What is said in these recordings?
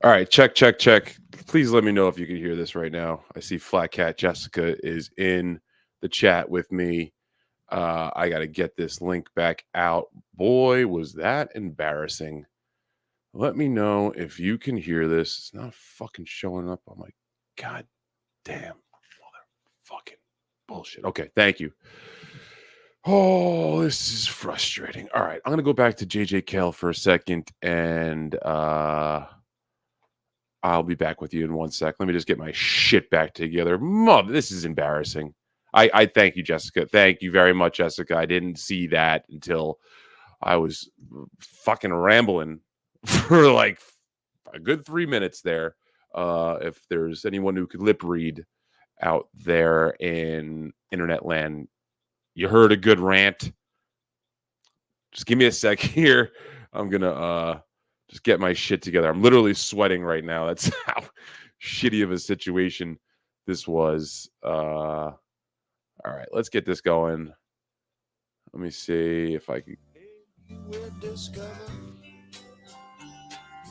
All right, check, check, check. Please let me know if you can hear this right now. I see Flat Cat Jessica is in the chat with me. I got to get this link back out. Boy, was that embarrassing. Let me know if you can hear this. It's not fucking showing up on my god damn fucking bullshit. Okay, thank you. Oh, this is frustrating. All right, I'm gonna go back to JJ Kell for a second, and I'll be back with you in 1 sec. Let me just get my shit back together. Mother, this is embarrassing. I thank you, Jessica. Thank you very much, Jessica. I didn't see that until I was fucking rambling for like a good 3 minutes there. If there's anyone who could lip read out there in internet land, you heard a good rant. Just give me a sec here. I'm gonna just get my shit together. I'm literally sweating right now. That's how shitty of a situation this was. All right, let's get this going. Let me see if I can. Give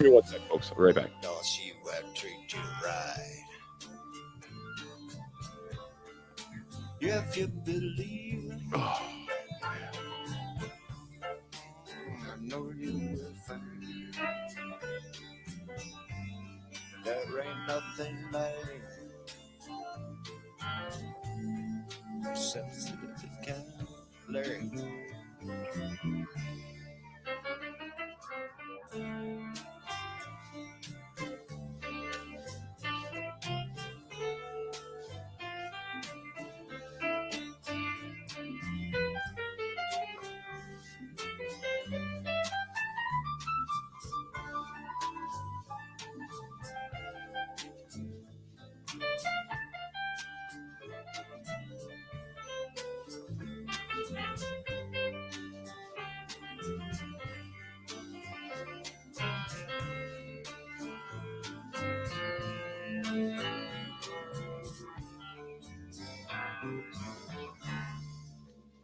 me 1 sec, folks. I'll be right back. If you believe, Oh, I know you will find there ain't nothing like sensitive kind of Larry.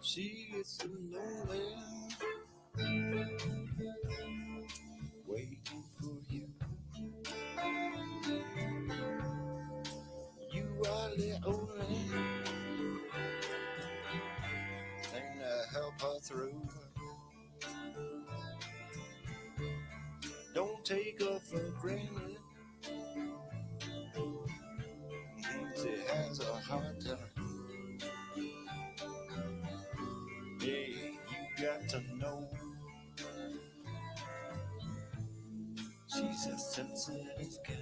See, it's a Nolan waiting for you. You are the only thing to help her through. Don't take her for granted. She has a hard time. Yeah, you got to know she's a sensitive girl.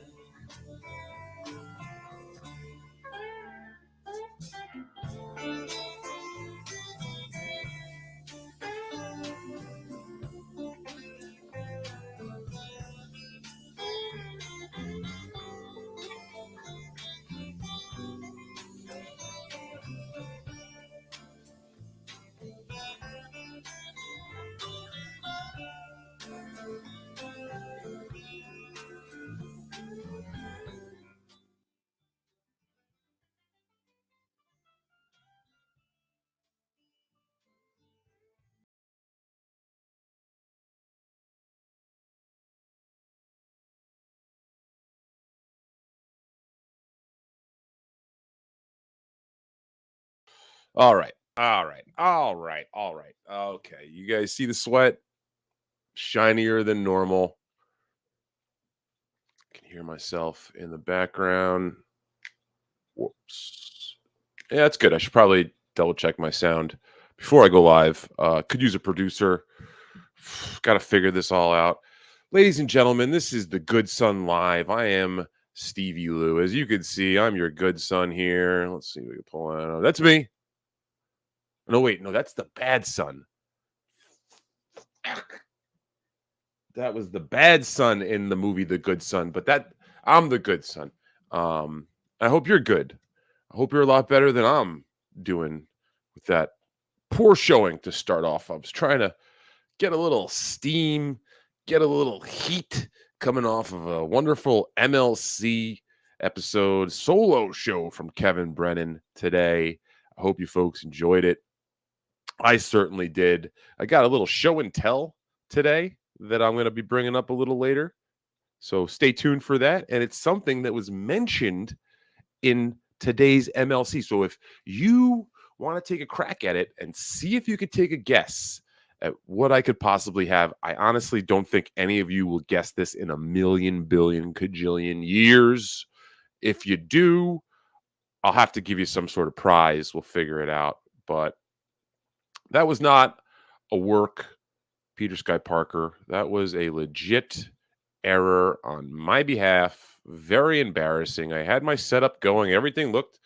all right, all right, all right, all right. Okay, you guys see the sweat? Shinier than normal. I can hear myself in the background. Whoops. Yeah, that's good. I should probably double check my sound before I go live. Could use a producer. Got to figure this all out. Ladies and gentlemen, this is the Good Son Live. I am Stevie Lou. As you can see, I'm your good son here. Let's see if we can pull out. That's me. No, wait. No, that's the bad son. That was the bad son in the movie The Good Son, but I'm the good son. I hope you're good. I hope you're a lot better than I'm doing with that poor showing to start off. I was trying to get a little steam, get a little heat coming off of a wonderful MLC episode solo show from Kevin Brennan today. I hope you folks enjoyed it. I certainly did. I got a little show and tell today that I'm going to be bringing up a little later. So stay tuned for that. And it's something that was mentioned in today's MLC. So if you want to take a crack at it and see if you could take a guess at what I could possibly have, I honestly don't think any of you will guess this in a million, billion, cajillion years. If you do, I'll have to give you some sort of prize. We'll figure it out. But that was not a work, Peter Sky Parker. That was a legit error on my behalf. Very embarrassing. I had my setup going. Everything looked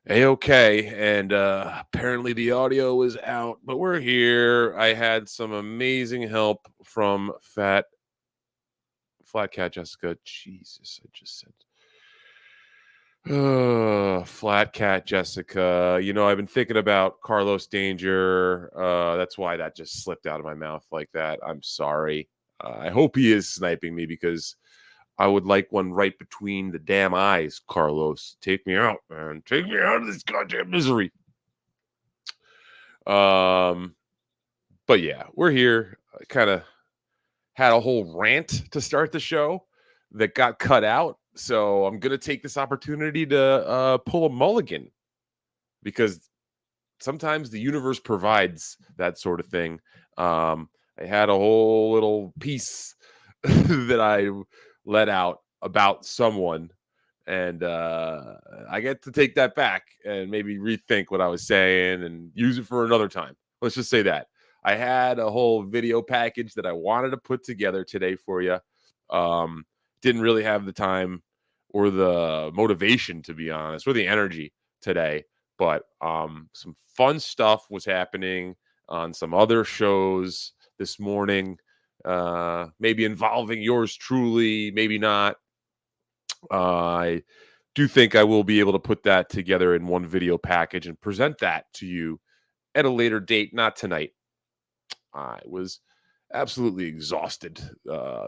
a-okay. And apparently the audio was out. But we're here. I had some amazing help from Flat Cat Jessica. Jesus, I just said Flat Cat Jessica. You know, I've been thinking about Carlos Danger. That's why that just slipped out of my mouth like that. I'm sorry. I hope he is sniping me because I would like one right between the damn eyes, Carlos. Take me out, man. Take me out of this goddamn misery. But yeah, we're here. I kind of had a whole rant to start the show that got cut out. So I'm going to take this opportunity to pull a mulligan because sometimes the universe provides that sort of thing. I had a whole little piece that I let out about someone, and I get to take that back and maybe rethink what I was saying and use it for another time. Let's just say that. I had a whole video package that I wanted to put together today for you. Didn't really have the time or the motivation, to be honest, or the energy today. But some fun stuff was happening on some other shows this morning, maybe involving yours truly, maybe not. I do think I will be able to put that together in one video package and present that to you at a later date, not tonight. I was absolutely exhausted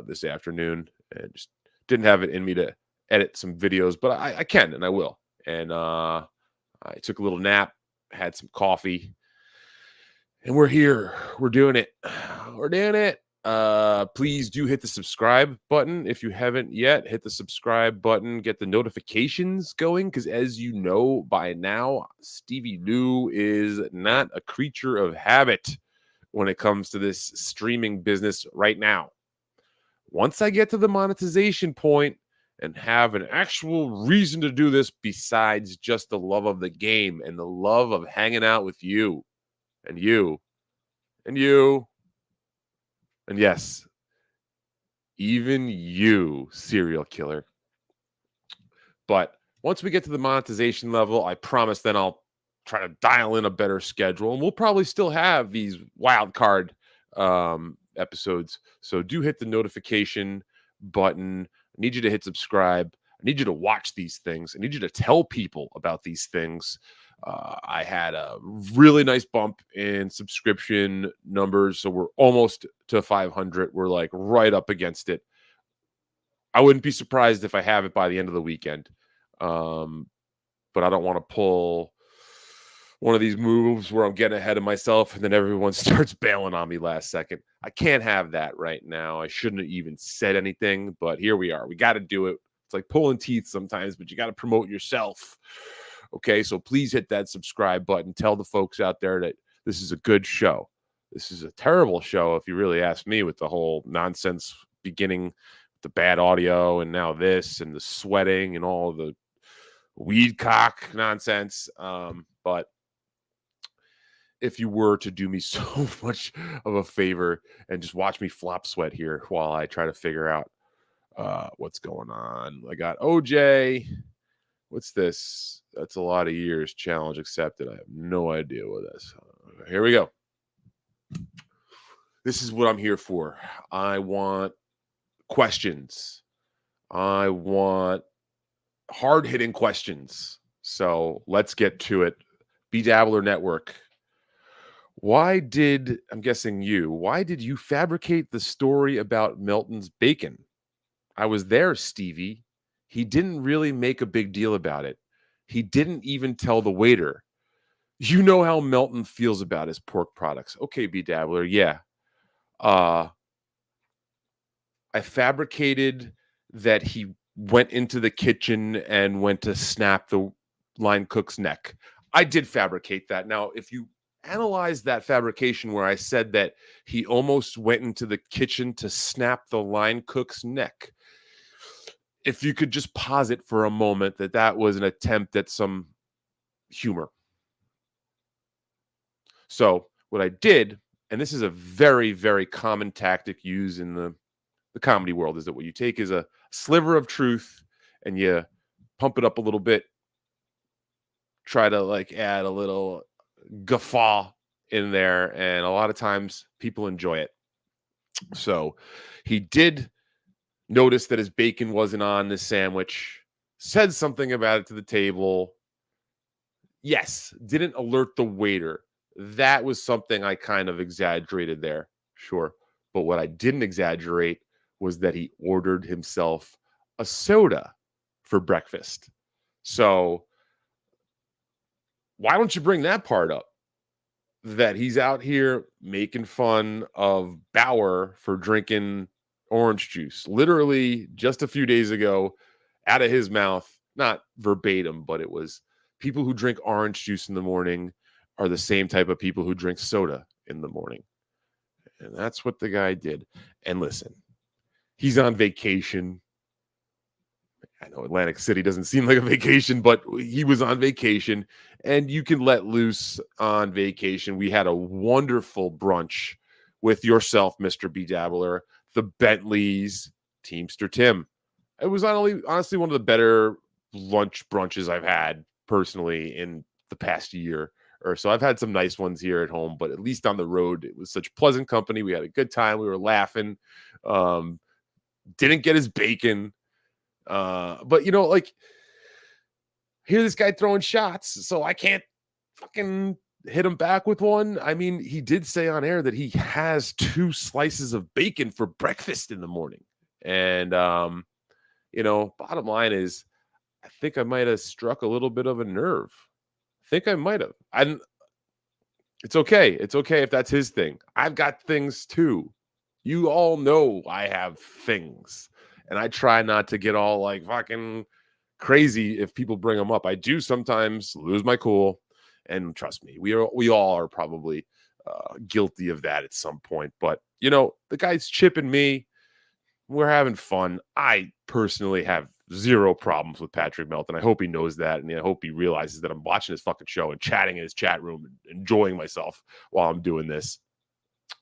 this afternoon and just didn't have it in me to edit some videos, but I can and I will. And I took a little nap, had some coffee, and we're here. We're doing it. We're doing it. Please do hit the subscribe button if you haven't yet. Hit the subscribe button, get the notifications going, because as you know by now, Stevie Lou is not a creature of habit when it comes to this streaming business right now. Once I get to the monetization point and have an actual reason to do this besides just the love of the game and the love of hanging out with you and you and you, and yes, even you, serial killer. But once we get to the monetization level, I promise then I'll try to dial in a better schedule. And we'll probably still have these wild card episodes. So do hit the notification button. I need you to hit subscribe. I need you to watch these things. I need you to tell people about these things. I had a really nice bump in subscription numbers. So we're almost to 500. We're like right up against it. I wouldn't be surprised if I have it by the end of the weekend. But I don't want to pull one of these moves where I'm getting ahead of myself and then everyone starts bailing on me last second. I can't have that right now. I shouldn't have even said anything, but here we are. We got to do it. It's like pulling teeth sometimes, but you got to promote yourself. Okay, so please hit that subscribe button. Tell the folks out there that this is a good show. This is a terrible show, if you really ask me, with the whole nonsense beginning, the bad audio, and now this, and the sweating, and all the weed cock nonsense. But if you were to do me so much of a favor and just watch me flop sweat here while I try to figure out what's going on. I got OJ. What's this? That's a lot of years. Challenge accepted. I have no idea what this. Here we go. This is what I'm here for. I want questions. I want hard-hitting questions. So let's get to it. Bedabbler Network. Why did you fabricate the story about Melton's bacon? I was there, Stevie. He didn't really make a big deal about it. He didn't even tell the waiter. You know how Melton feels about his pork products. Okay, Bedabbler, yeah. I fabricated that he went into the kitchen and went to snap the line cook's neck. I did fabricate that. Now, if you analyze that fabrication where I said that he almost went into the kitchen to snap the line cook's neck, if you could just posit for a moment that that was an attempt at some humor. So, what I did, and this is a very, very common tactic used in the comedy world, is that what you take is a sliver of truth and you pump it up a little bit, try to like add a little guffaw in there, and a lot of times people enjoy it. So he did notice that his bacon wasn't on the sandwich, said something about it to the table. Yes, didn't alert the waiter. That was something I kind of exaggerated there. Sure. But what I didn't exaggerate was that he ordered himself a soda for breakfast. So why don't you bring that part up? That he's out here making fun of Bauer for drinking orange juice. Literally just a few days ago, out of his mouth, not verbatim, but it was people who drink orange juice in the morning are the same type of people who drink soda in the morning. And that's what the guy did. And listen, he's on vacation. I know Atlantic City doesn't seem like a vacation, but he was on vacation, and you can let loose on vacation. We had a wonderful brunch with yourself, Mr. B. Dabbler, the Bentleys, Teamster Tim. It was honestly one of the better lunch brunches I've had personally in the past year or so. I've had some nice ones here at home, but at least on the road, it was such pleasant company. We had a good time. We were laughing. Didn't get his bacon. But like, hear this guy throwing shots, so I can't fucking hit him back with one. I mean, he did say on air that he has 2 slices of bacon for breakfast in the morning. And bottom line is, I think I might have struck a little bit of a nerve. I think I might have. It's okay. It's okay if that's his thing. I've got things too. You all know I have things. And I try not to get all like fucking crazy if people bring them up. I do sometimes lose my cool, and trust me, we all are probably guilty of that at some point. But the guy's chipping me. We're having fun. I personally have zero problems with Patrick Melton. I hope he knows that, and I hope he realizes that I'm watching his fucking show and chatting in his chat room and enjoying myself while I'm doing this.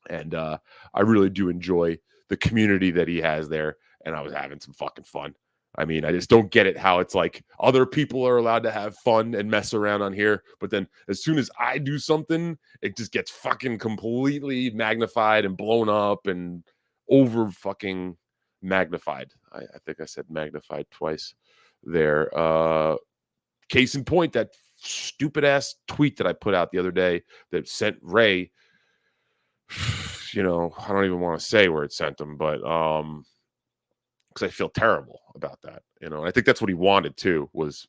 And I really do enjoy the community that he has there, and I was having some fucking fun. I mean, I just don't get it how it's like other people are allowed to have fun and mess around on here, but then as soon as I do something, it just gets fucking completely magnified and blown up and over fucking magnified. I think I said magnified twice there. Case in point, that stupid ass tweet that I put out the other day that sent Ray, I don't even want to say where it sent him, but because I feel terrible about that. I think that's what he wanted too, was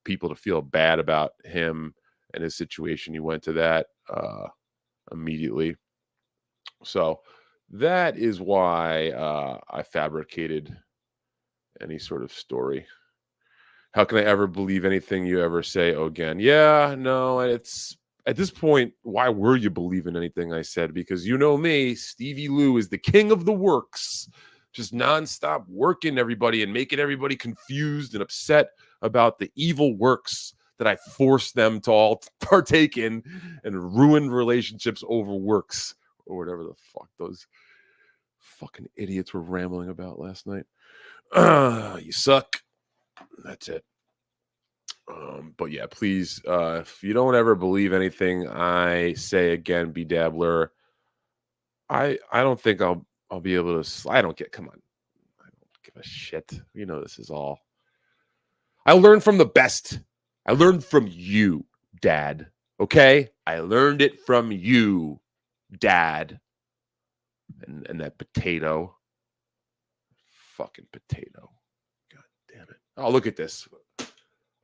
people to feel bad about him and his situation. He went to that immediately. So that is why I fabricated any sort of story. How can I ever believe anything you ever say again? Yeah, no, it's at this point, why were you believing anything I said? Because you know me, Stevie Lou is the king of the works, just nonstop working everybody and making everybody confused and upset about the evil works that I forced them to all partake in and ruin relationships over works or whatever the fuck those fucking idiots were rambling about last night. You suck. That's it. But yeah, please, if you don't ever believe anything I say again, B Dabbler, I don't think I'll be able to. I don't get. Come on, I don't give a shit. This is all. I learned from the best. I learned from you, Dad. Okay, I learned it from you, Dad. And that potato, fucking potato. God damn it! Oh, look at this.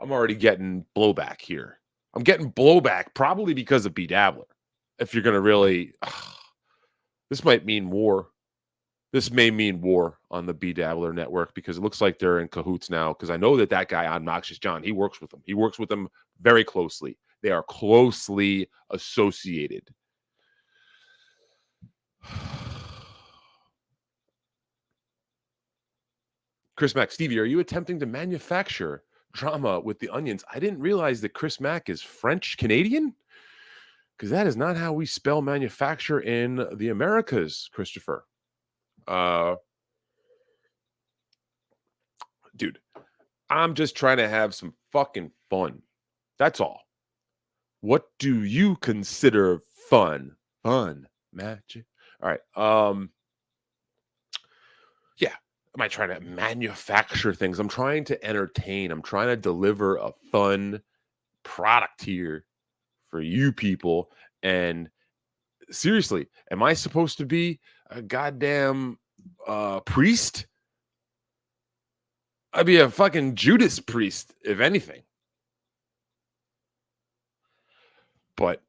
I'm already getting blowback here. I'm getting blowback probably because of B Dabbler. If you're going to really, this might mean war. This may mean war on the B Dabbler network because it looks like they're in cahoots now. Because I know that guy, Obnoxious John, he works with them. He works with them very closely. They are closely associated. Chris Mack, Stevie, are you attempting to manufacture drama with the Onions? I didn't realize that Chris Mack is French Canadian, because that is not how we spell manufacture in the Americas, Christopher. Dude, I'm just trying to have some fucking fun. That's all. What do you consider fun? Fun, magic. All right. Yeah. Am I trying to manufacture things? I'm trying to entertain. I'm trying to deliver a fun product here for you people. And seriously, am I supposed to be a goddamn priest? I'd be a fucking Judas priest, if anything. But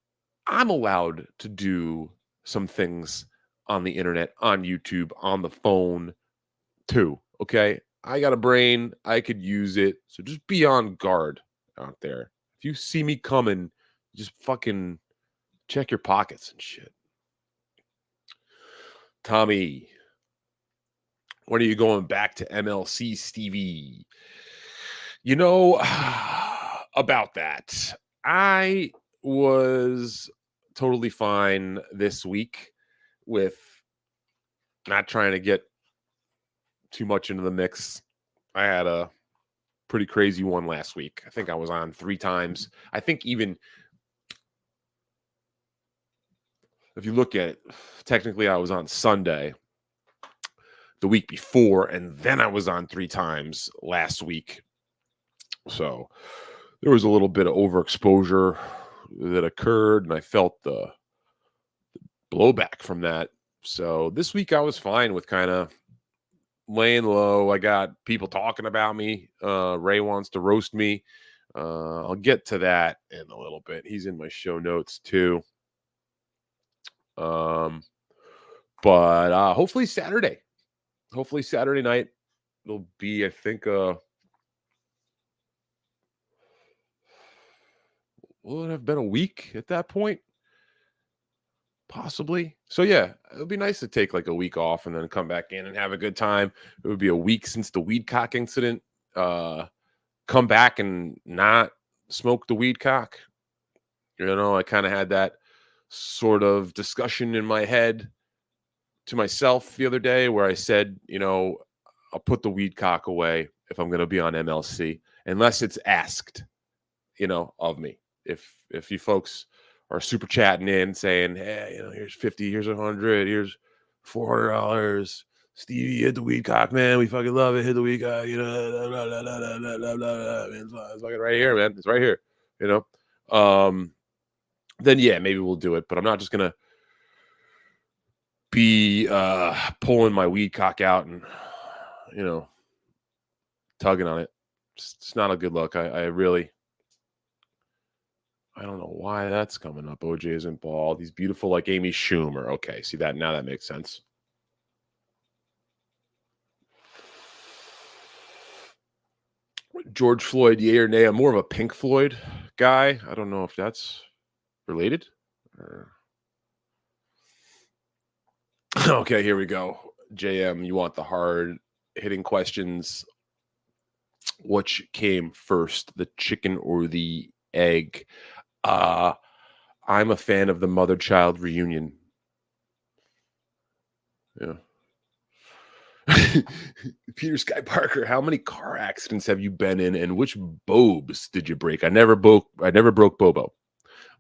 I'm allowed to do some things on the internet, on YouTube, on the phone too. Okay. I got a brain. I could use it. So just be on guard out there. If you see me coming, just fucking check your pockets and shit. Tommy, when are you going back to MLC, Stevie? You know, about that, I was totally fine this week with not trying to get too much into the mix. I had a pretty crazy one last week. I think I was on 3 times. I think even if you look at it, technically I was on Sunday the week before, and then I was on 3 times last week. So there was a little bit of overexposure that occurred, and I felt the blowback from that. So this week I was fine with kind of laying low. I got people talking about me. Ray wants to roast me. I'll get to that in a little bit. He's in my show notes too. But hopefully Saturday night it'll be, I think, will it have been a week at that point? Possibly. So yeah, it would be nice to take like a week off and then come back in and have a good time. It would be a week since the weed cock incident. Come back and not smoke the weed cock. You know, I kind of had that sort of discussion in my head to myself the other day where I said, you know, I'll put the weed cock away if I'm going to be on MLC, unless it's asked, you know, of me. If you folks are super chatting in saying, hey, you know, here's 50, here's 100, here's $400. Stevie, hit the weed cock, man. We fucking love it. Hit the weed cock, you know. Blah, blah, blah, blah, blah, blah, blah. Man, it's fucking right here, man. It's right here, you know. Then yeah, maybe we'll do it, but I'm not just gonna be pulling my weed cock out and, you know, tugging on it. It's not a good look. I don't know why that's coming up. OJ isn't bald. He's beautiful like Amy Schumer. Okay, see that now? That makes sense. George Floyd, yay or nay? I'm more of a Pink Floyd guy. I don't know if that's related. Okay, here we go. JM, you want the hard hitting questions. Which came first, the chicken or the egg? I'm a fan of the mother-child reunion. Yeah. Peter Sky Parker, how many car accidents have you been in, and which bobes did you break? I never broke Bobo.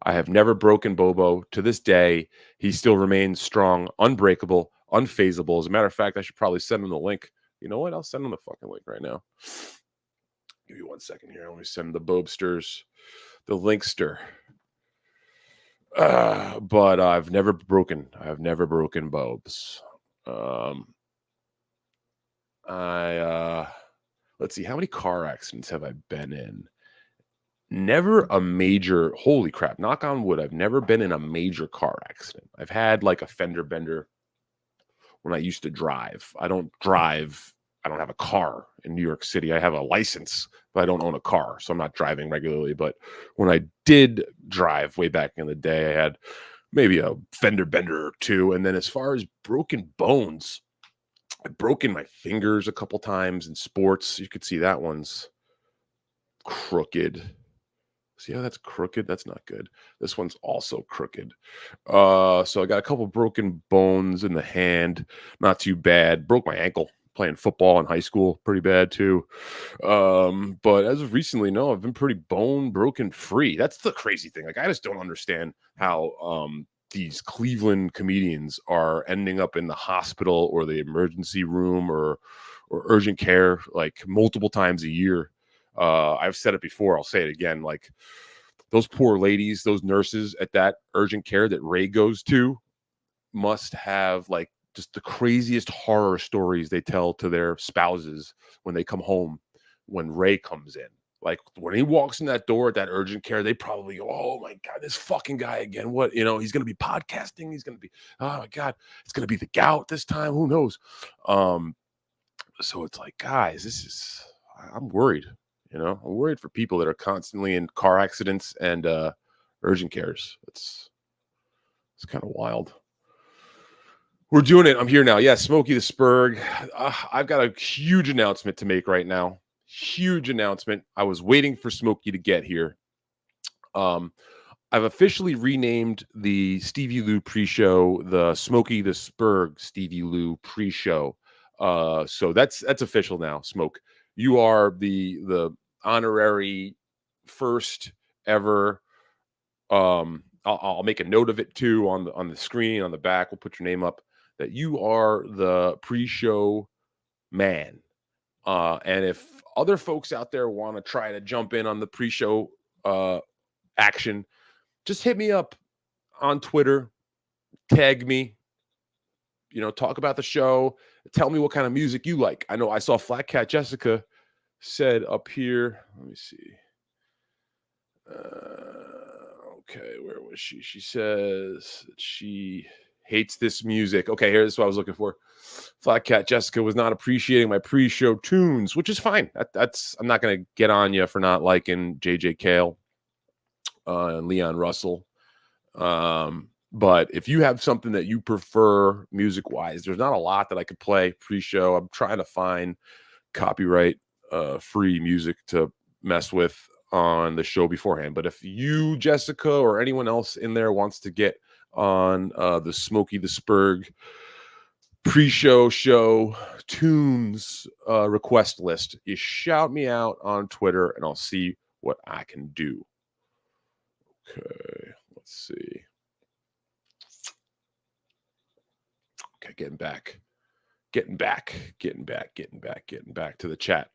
I have never broken Bobo. To this day, he still remains strong, unbreakable, unfazable. As a matter of fact, I should probably send him the link. You know what? I'll send him the fucking link right now. Give you 1 second here. Let me send the Bobsters, the Linkster. But I've never broken Bobs. Let's see, how many car accidents have I been in? Never a major, holy crap, knock on wood, I've never been in a major car accident. I've had like a fender bender when I used to drive. I don't drive. I don't have a car in New York City. I have a license, but I don't own a car, so I'm not driving regularly. But when I did drive way back in the day, I had maybe a fender bender or two. And then as far as broken bones, I've broken my fingers a couple times in sports. You could see that one's crooked. See how that's crooked? That's not good. This one's also crooked. So I got a couple broken bones in the hand. Not too bad. Broke my ankle playing football in high school. Pretty bad too. But as of recently, no, I've been pretty bone broken free. That's the crazy thing. Like, I just don't understand how these Cleveland comedians are ending up in the hospital or the emergency room or urgent care like multiple times a year. I've said it before. I'll say it again. Like, those poor ladies, those nurses at that urgent care that Ray goes to must have like just the craziest horror stories they tell to their spouses when they come home when Ray comes in. Like, when he walks in that door at that urgent care, they probably go, "Oh my God, this fucking guy again. What, he's going to be podcasting. He's going to be, oh my God, it's going to be the gout this time. Who knows?" So it's like, guys, I'm worried. I'm worried for people that are constantly in car accidents and urgent cares. It's kind of wild. We're doing it. I'm here now. Yeah, Smokey the Spurg. I've got a huge announcement to make right now. Huge announcement. I was waiting for Smokey to get here. I've officially renamed the Stevie Lou pre-show the Smokey the Spurg Stevie Lou pre-show. So that's official now. Smoke, you are the honorary first ever. I'll make a note of it too on the screen on the back. We'll put your name up that you are the pre-show man. And if other folks out there want to try to jump in on the pre-show action, just hit me up on Twitter, tag me, talk about the show, tell me what kind of music you like. I know I saw Flat Cat Jessica said up here. Let me see. Okay, where was she? She says that she hates this music. Okay, here's what I was looking for. Flat Cat Jessica was not appreciating my pre-show tunes, which is fine. That's I'm not going to get on you for not liking JJ Cale and Leon Russell. But if you have something that you prefer music-wise, there's not a lot that I could play pre-show. I'm trying to find copyright free music to mess with on the show beforehand. But if you, Jessica, or anyone else in there wants to get on the Smokey the Spurg pre-show show tunes request list, you shout me out on Twitter and I'll see what I can do. Okay, let's see. Okay, getting back to the chat.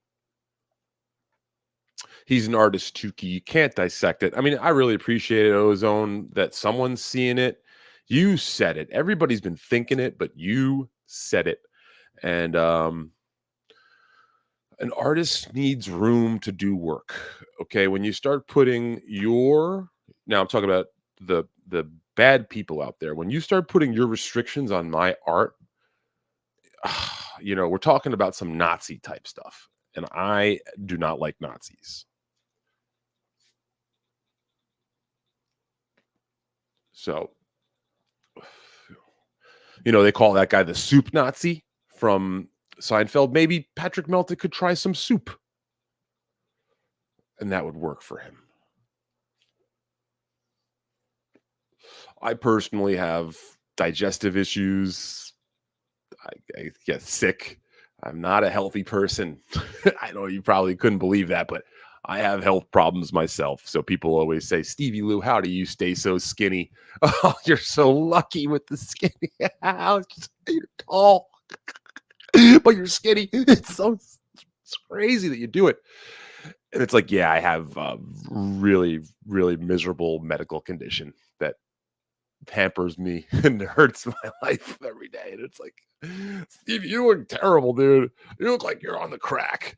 He's an artist, Chuki. You can't dissect it. I mean, I really appreciate it, Ozone, that someone's seeing it. You said it. Everybody's been thinking it, but you said it. And an artist needs room to do work. Okay, when you start putting now I'm talking about the bad people out there. When you start putting your restrictions on my art, we're talking about some Nazi type stuff. And I do not like Nazis. So, they call that guy the soup Nazi from Seinfeld. Maybe Patrick Melton could try some soup. And that would work for him. I personally have digestive issues. I get sick. I'm not a healthy person. I know you probably couldn't believe that, but I have health problems myself. So people always say, Stevie Lou, how do you stay so skinny? Oh, you're so lucky with the skinny. You're tall, but you're skinny. It's crazy that you do it. And it's like, yeah, I have a really, really miserable medical condition that hampers me and hurts my life every day. And it's like, Steve, you look terrible, dude. You look like you're on the crack.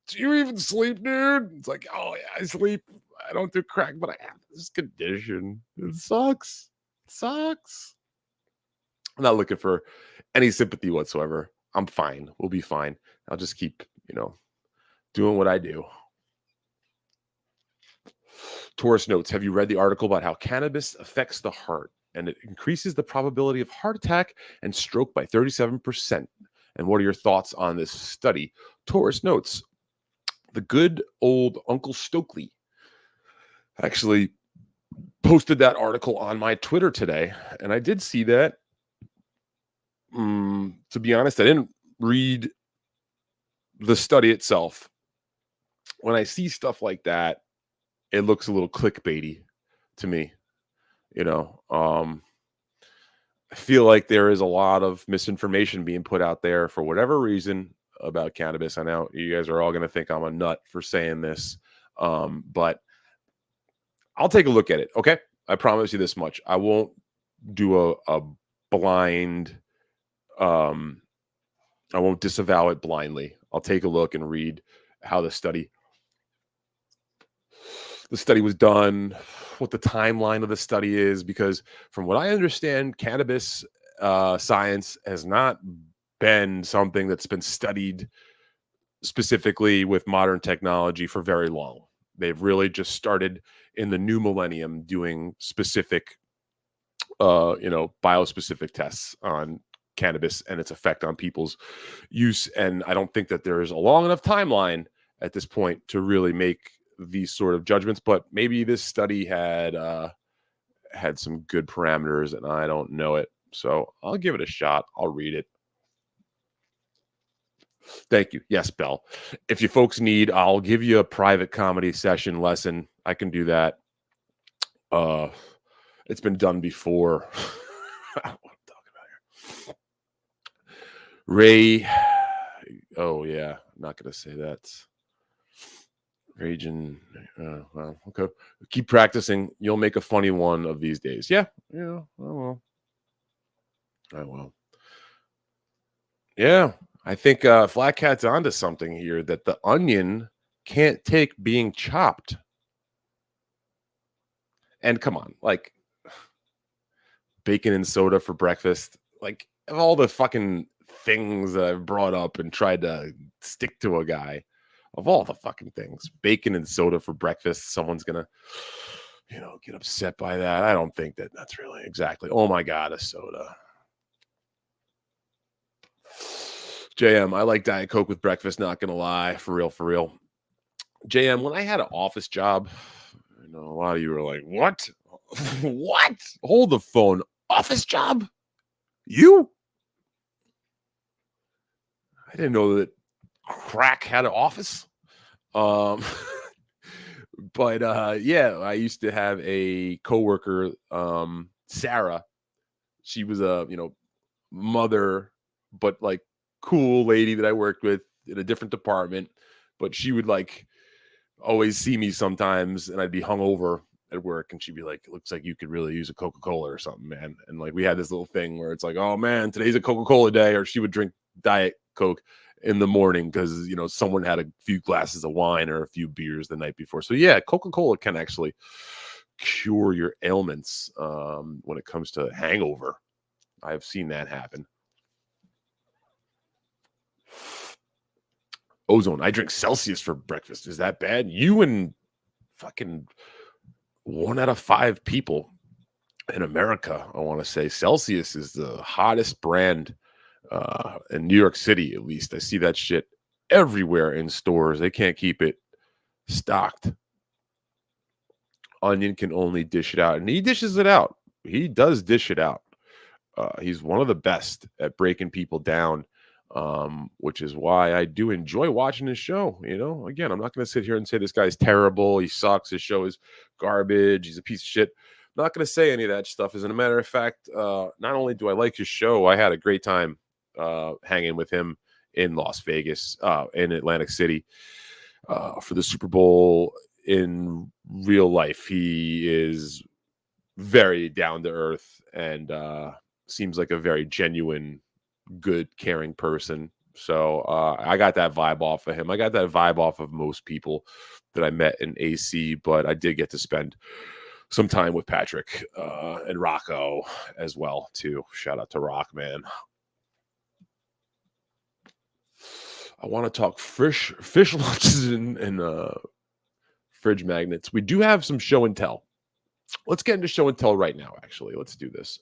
Do you even sleep, dude? It's like, oh yeah, I sleep. I don't do crack, but I have this condition. It sucks. I'm not looking for any sympathy whatsoever. I'm fine. We'll be fine. I'll just keep, doing what I do. Taurus notes, have you read the article about how cannabis affects the heart and it increases the probability of heart attack and stroke by 37%? And what are your thoughts on this study? Taurus notes, the good old Uncle Stokely actually posted that article on my Twitter today, and I did see that. To be honest, I didn't read the study itself. When I see stuff like that, it looks a little clickbaity to me. I feel like there is a lot of misinformation being put out there for whatever reason about cannabis. I know you guys are all going to think I'm a nut for saying this, but I'll take a look at it. Okay. I promise you this much. I won't do a blind, I won't disavow it blindly. I'll take a look and read how the study was done, what the timeline of the study is, because from what I understand, cannabis science has not been something that's been studied specifically with modern technology for very long. They've really just started in the new millennium doing specific, biospecific tests on cannabis and its effect on people's use. And I don't think that there is a long enough timeline at this point to really make these sort of judgments, but maybe this study had some good parameters and I don't know it. So I'll give it a shot. I'll read it. Thank you. Yes, Bell. If you folks need, I'll give you a private comedy session lesson. I can do that. It's been done before. I don't know what I'm talking about here. Ray. Oh yeah, I'm not gonna say that. Raging. Well, okay. Keep practicing. You'll make a funny one of these days. Yeah. I will. Yeah. I think Flat Cat's onto something here, that the onion can't take being chopped. And come on, like bacon and soda for breakfast. Like of all the fucking things that I've brought up and tried to stick to a guy, of all the fucking things, bacon and soda for breakfast, someone's gonna, get upset by that. I don't think that that's really exactly. Oh my God, a soda. JM, I like Diet Coke with breakfast, not gonna lie. For real. JM, when I had an office job, I know a lot of you were like, what? What? Hold the phone. Office job? You? I didn't know that crack had an office. But yeah, I used to have a coworker, Sarah. She was a, mother, but like cool lady that I worked with in a different department. But she would like always see me sometimes and I'd be hungover at work and she'd be like, it looks like you could really use a Coca-Cola or something, man. And like we had this little thing where it's like, oh man, today's a Coca-Cola day. Or she would drink Diet Coke in the morning because someone had a few glasses of wine or a few beers the night before. So yeah, Coca-Cola can actually cure your ailments when it comes to hangover. I've seen that happen. Ozone, I drink Celsius for breakfast. Is that bad? You and fucking 1 out of 5 people in America, I want to say Celsius is the hottest brand in New York City, at least. I see that shit everywhere in stores. They can't keep it stocked. Onion can only dish it out, and he dishes it out. He does dish it out. He's one of the best at breaking people down, which is why I do enjoy watching his show. Again, I'm not going to sit here and say this guy's terrible. He sucks. His show is garbage. He's a piece of shit. I'm not going to say any of that stuff. As a matter of fact, not only do I like his show, I had a great time hanging with him in Las Vegas, in Atlantic City, for the Super Bowl. In real life, he is very down to earth and seems like a very genuine, good, caring person. So I got that vibe off of him. I got that vibe off of most people that I met in AC, but I did get to spend some time with Patrick and Rocco as well too. Shout out to Rock, man. I want to talk fish lunches and fridge magnets. We do have some show and tell. Let's get into show and tell right now. Actually, let's do this.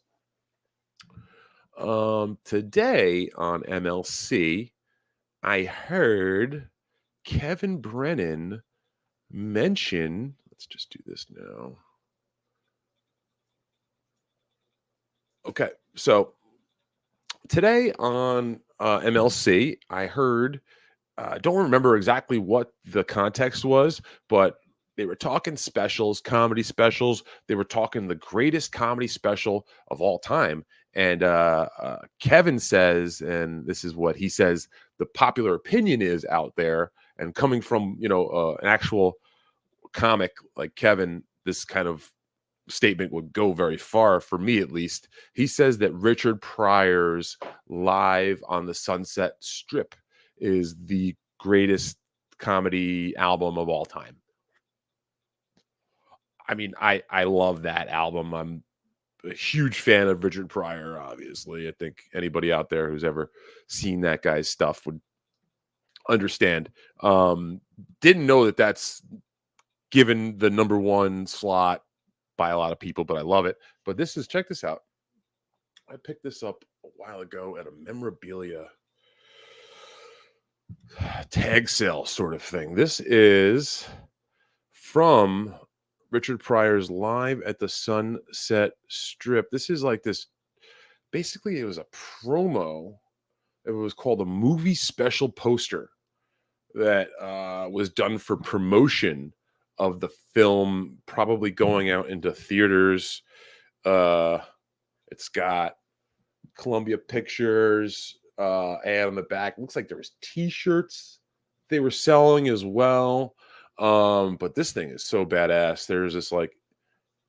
Today on MLC, I heard Kevin Brennan mention. Let's just do this now. Okay, so today on MLC, I heard. Don't remember exactly what the context was, but they were talking specials, comedy specials. They were talking the greatest comedy special of all time. And Kevin says, and this is what he says, the popular opinion is out there. And coming from, an actual comic like Kevin, this kind of statement would go very far for me, at least. He says that Richard Pryor's Live on the Sunset Strip is the greatest comedy album of all time. I mean, I love that album. I'm a huge fan of Richard Pryor, obviously. I think anybody out there who's ever seen that guy's stuff would understand. Didn't know that that's given the number one slot by a lot of people, but I love it. But check this out. I picked this up a while ago at a memorabilia tag sale sort of thing. This is from Richard Pryor's Live at the Sunset Strip. This is like this. Basically, it was a promo. It was called a movie special poster that was done for promotion of the film, probably going out into theaters. It's got Columbia Pictures ad on the back. It looks like there was T-shirts they were selling as well. But this thing is so badass. There's this like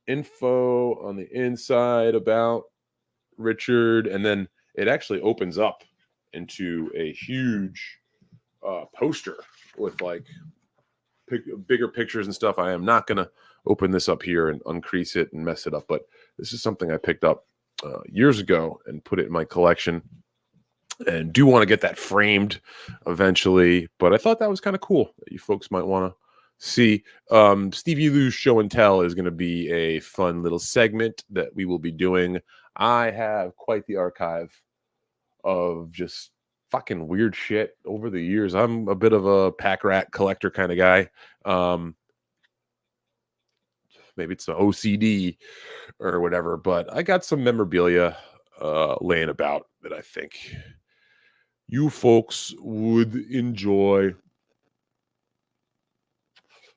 info on the inside about Richard, and then it actually opens up into a huge poster with like bigger pictures and stuff. I am not going to open this up here and uncrease it and mess it up, but this is something I picked up years ago and put it in my collection, and do want to get that framed eventually. But I thought that was kind of cool that you folks might want to see. Stevie Lou's show and tell is going to be a fun little segment that we will be doing. I have quite the archive of just fucking weird shit over the years. I'm a bit of a pack rat collector kind of guy. Maybe it's the OCD or whatever, but I got some memorabilia laying about that I think you folks would enjoy.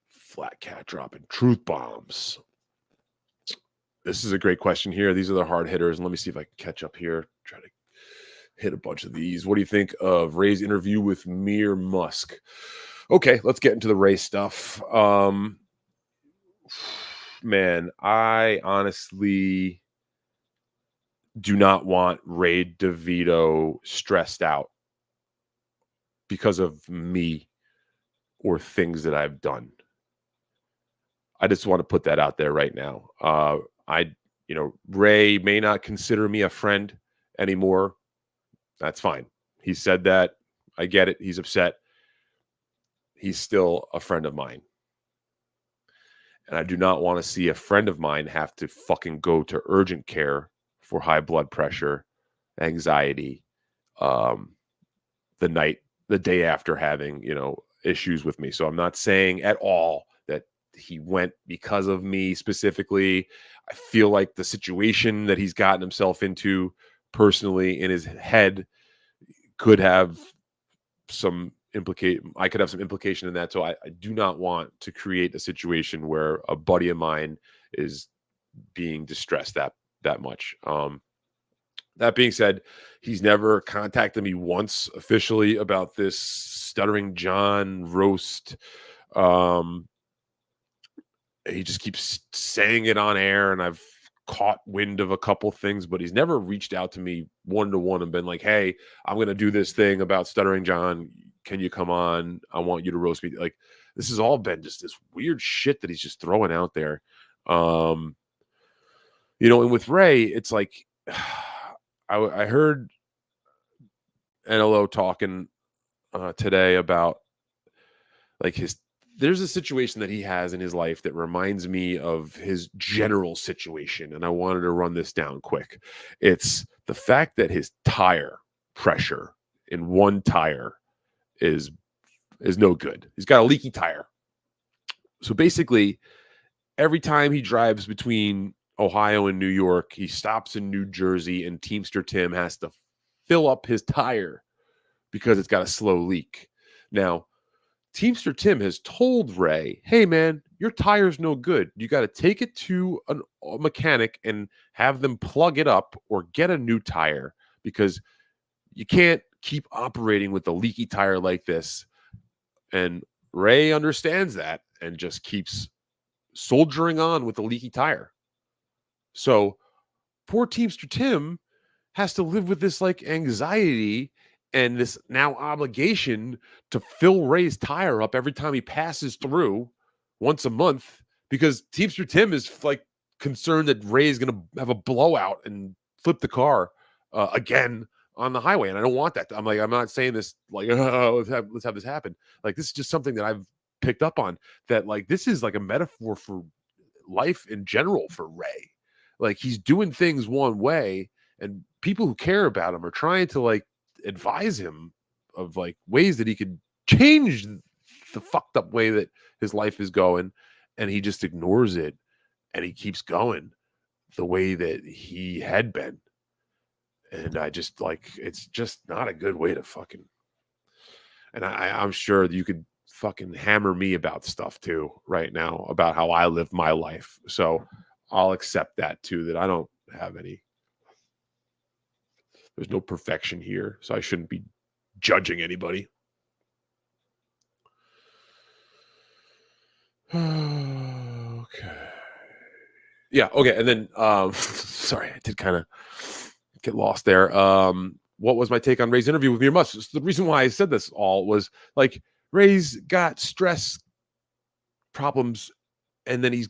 Flat Cat dropping truth bombs. This is a great question here. These are the hard hitters. And let me see if I can catch up here. Try to hit a bunch of these. What do you think of Ray's interview with Mir Musk? Okay, let's get into the Ray stuff. Man, I honestly do not want Ray DeVito stressed out because of me or things that I've done. I just want to put that out there right now. Ray may not consider me a friend anymore. That's fine. He said that. I get it. He's upset. He's still a friend of mine. And I do not want to see a friend of mine have to fucking go to urgent care for high blood pressure, anxiety, the day after having, issues with me. So I'm not saying at all that he went because of me specifically. I feel like the situation that he's gotten himself into personally in his head could have some I could have some implication in that. So I do not want to create a situation where a buddy of mine is being distressed that much. That being said, he's never contacted me once officially about this Stuttering John roast. He just keeps saying it on air, and I've caught wind of a couple things, but he's never reached out to me one-to-one and been like, hey, I'm going to do this thing about Stuttering John. Can you come on? I want you to roast me. Like, this has all been just this weird shit that he's just throwing out there. And with Ray, it's like I heard NLO talking today about like there's a situation that he has in his life that reminds me of his general situation, and I wanted to run this down quick. It's the fact that his tire pressure in one tire is no good. He's got a leaky tire. So basically, every time he drives between Ohio and New York, he stops in New Jersey, and Teamster Tim has to fill up his tire because it's got a slow leak. Now, Teamster Tim has told Ray, hey, man, your tire's no good. You got to take it to a mechanic and have them plug it up or get a new tire because you can't keep operating with a leaky tire like this. And Ray understands that and just keeps soldiering on with the leaky tire. So poor Teamster Tim has to live with this like anxiety and this now obligation to fill Ray's tire up every time he passes through once a month because Teamster Tim is like concerned that Ray is going to have a blowout and flip the car again on the highway. And I don't want that. I'm not saying this like, let's have this happen. Like, this is just something that I've picked up on, that like, this is like a metaphor for life in general for Ray. Like, he's doing things one way, and people who care about him are trying to like advise him of like ways that he could change the fucked up way that his life is going, and he just ignores it and he keeps going the way that he had been. And I just like, it's just not a good way to fucking, and I'm sure that you could fucking hammer me about stuff too right now about how I live my life. So I'll accept that too, that I don't have there's no perfection here. So I shouldn't be judging anybody. Okay. Yeah. Okay. And then, sorry, I did kind of get lost there. What was my take on Ray's interview with Mir Musk? The reason why I said this all was like, Ray's got stress problems, and then he's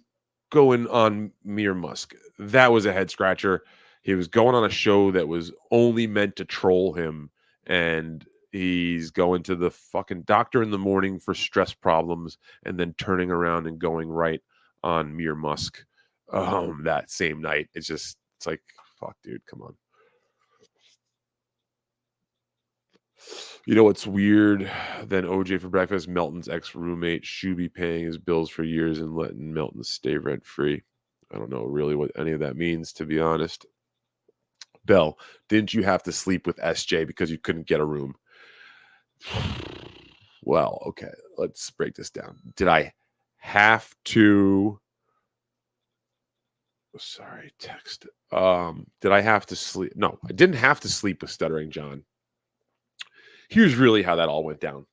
going on Mir Musk. That was a head scratcher. He was going on a show that was only meant to troll him, and he's going to the fucking doctor in the morning for stress problems, and then turning around and going right on Mir Musk that same night. It's like, fuck, dude, come on. You know what's weird than OJ for breakfast? Melton's ex-roommate Shuby paying his bills for years and letting Melton stay rent-free. I don't know really what any of that means, to be honest. Bell, didn't you have to sleep with SJ because you couldn't get a room? Well, okay, let's break this down. Did I have to... Sorry, text. Did I have to sleep? No, I didn't have to sleep with Stuttering John. Here's really how that all went down.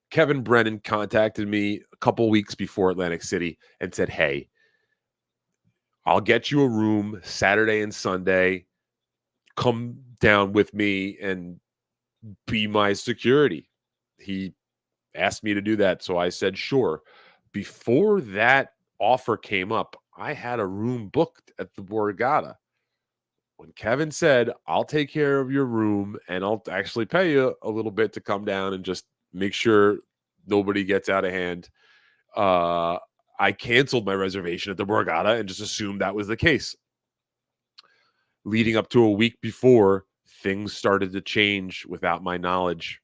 Kevin Brennan contacted me a couple weeks before Atlantic City and said, hey, I'll get you a room Saturday and Sunday. Come down with me and be my security. He asked me to do that, so I said, sure. Before that offer came up, I had a room booked at the Borgata. When Kevin said, I'll take care of your room and I'll actually pay you a little bit to come down and just make sure nobody gets out of hand, I canceled my reservation at the Borgata and just assumed that was the case. Leading up to a week before, things started to change without my knowledge.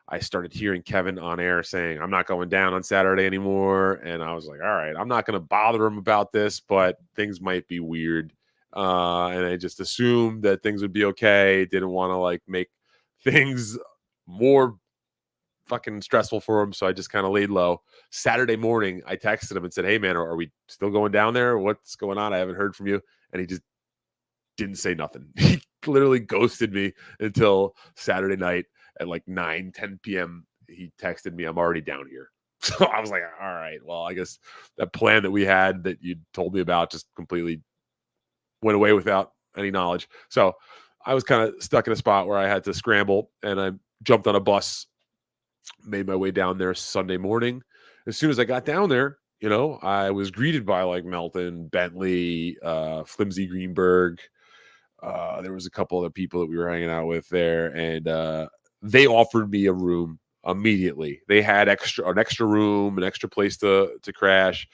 I started hearing Kevin on air saying, I'm not going down on Saturday anymore. And I was like, all right, I'm not going to bother him about this, but things might be weird. And I just assumed that things would be okay. Didn't want to like make things more fucking stressful for him. So I just kind of laid low. Saturday morning, I texted him and said, hey man, are we still going down there? What's going on? I haven't heard from you. And he just didn't say nothing. He literally ghosted me until Saturday night at like 9-10 p.m. He texted me, I'm already down here. So I was like, all right, well, I guess that plan that we had that you told me about just completely went away without any knowledge. So I was kind of stuck in a spot where I had to scramble, and I jumped on a bus, made my way down there Sunday morning. As soon as I got down there, I was greeted by like Melton, Bentley, Flimsy Greenberg. There was a couple other people that we were hanging out with there, and they offered me a room immediately. They had an extra room, an extra place to crash.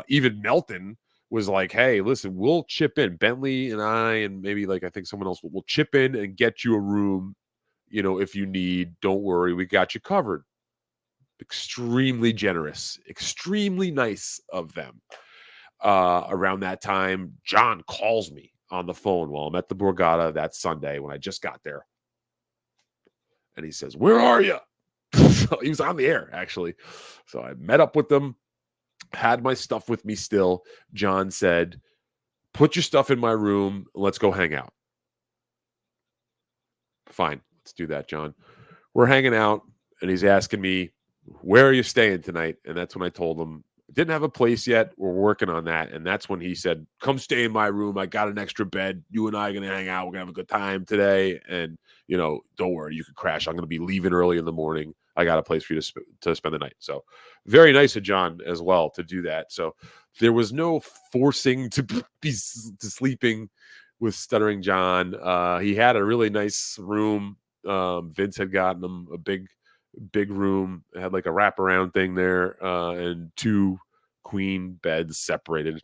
Even Melton was like, "Hey, listen, we'll chip in. Bentley and I, and maybe like I think someone else will chip in and get you a room. If you need, don't worry, we got you covered." Extremely generous, extremely nice of them. Around that time, John calls me on the phone while I'm at the Borgata that Sunday when I just got there. And he says, "Where are you?" So he was on the air, actually. So I met up with them, had my stuff with me still. John said, "Put your stuff in my room. Let's go hang out." Fine. Let's do that, John. We're hanging out, and he's asking me, "Where are you staying tonight?" And that's when I told him, didn't have a place yet. We're working on that. And that's when he said, "Come stay in my room. I got an extra bed. You and I are going to hang out. We're going to have a good time today. And, don't worry, you can crash. I'm going to be leaving early in the morning. I got a place for you to spend the night." So very nice of John as well to do that. So there was no forcing to be to sleeping with Stuttering John. He had a really nice room. Vince had gotten him a big room. It had like a wraparound thing there, and two queen beds separated.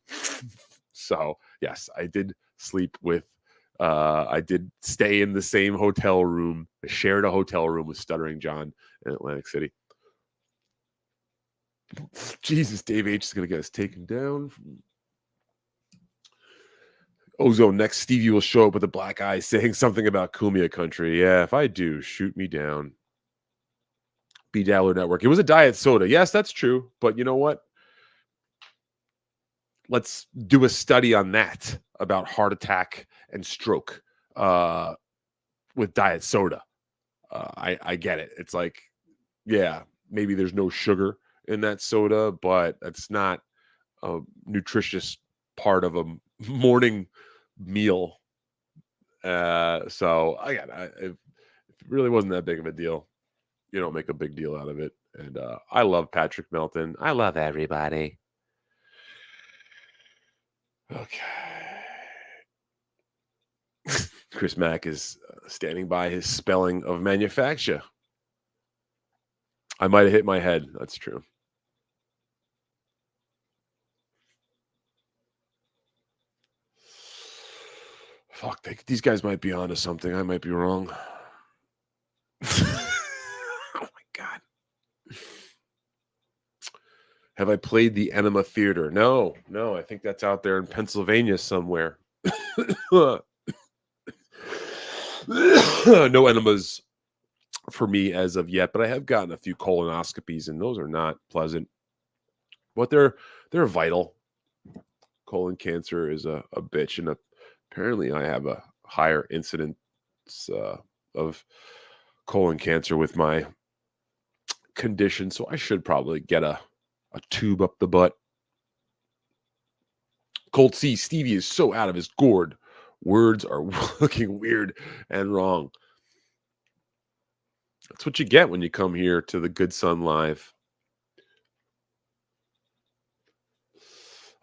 So yes, I did sleep with. I did stay in the same hotel room. I shared a hotel room with Stuttering John in Atlantic City. Jesus, Dave H is going to get us taken down. Ozone, next Stevie will show up with a black eye saying something about Kumia country. Yeah, if I do, shoot me down. B Dowler Network. It was a diet soda. Yes, that's true. But you know what? Let's do a study on that about heart attack and stroke with diet soda. I get it. It's like, yeah, maybe there's no sugar in that soda, but it's not a nutritious part of a morning meal. So again, it really wasn't that big of a deal. You don't make a big deal out of it. And I love Patrick Melton. I love everybody. Okay. Chris Mack is standing by his spelling of manufacture. I might have hit my head. That's true. Fuck, these guys might be onto something. I might be wrong. Oh my God. Have I played the Enema Theater? No. I think that's out there in Pennsylvania somewhere. No enemas for me as of yet, but I have gotten a few colonoscopies, and those are not pleasant. But they're vital. Colon cancer is a bitch, and apparently I have a higher incidence of colon cancer with my condition, so I should probably get a tube up the butt. Cold C, Stevie is so out of his gourd. Words are looking weird and wrong. That's what you get when you come here to the Good Sun Live.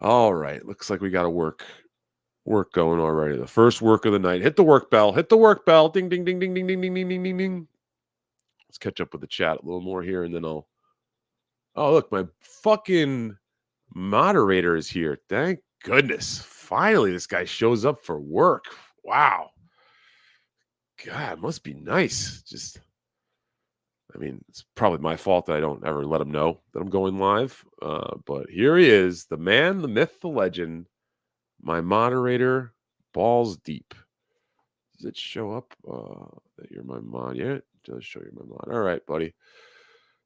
All right, looks like we got a work going already. The first work of the night. Hit the work bell. Hit the work bell. Ding, ding, ding, ding, ding, ding, ding, ding, ding, ding, ding. Let's catch up with the chat a little more here, and then I'll. Oh, look, my fucking moderator is here. Thank goodness. Finally, this guy shows up for work. Wow. God, it must be nice. It's probably my fault that I don't ever let him know that I'm going live. But here he is, the man, the myth, the legend, my moderator, balls deep. Does it show up that you're my mod? Yeah, it does show you're my mod. All right, buddy.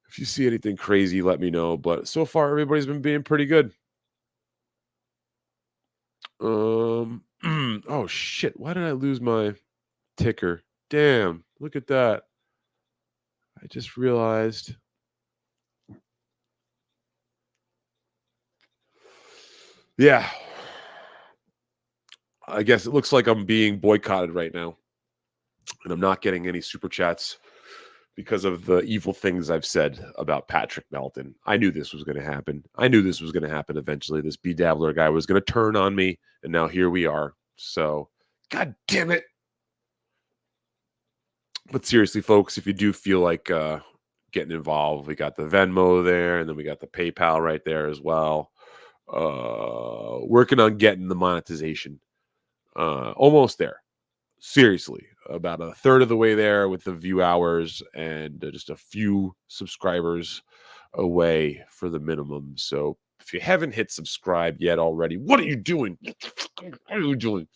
If you see anything crazy, let me know. But so far, everybody's been being pretty good. Oh shit! Why did I lose my ticker? Damn! Look at that. I just realized. Yeah. I guess it looks like I'm being boycotted right now, and I'm not getting any super chats because of the evil things I've said about Patrick Melton. I knew this was going to happen. I knew this was going to happen eventually. This B Dabbler guy was going to turn on me, and now here we are. So, God damn it. But seriously, folks, if you do feel like getting involved, we got the Venmo there, and then we got the PayPal right there as well. Working on getting the monetization. Almost there. Seriously, about a third of the way there with the view hours and just a few subscribers away for the minimum. So if you haven't hit subscribe yet already, what are you doing? What are you doing?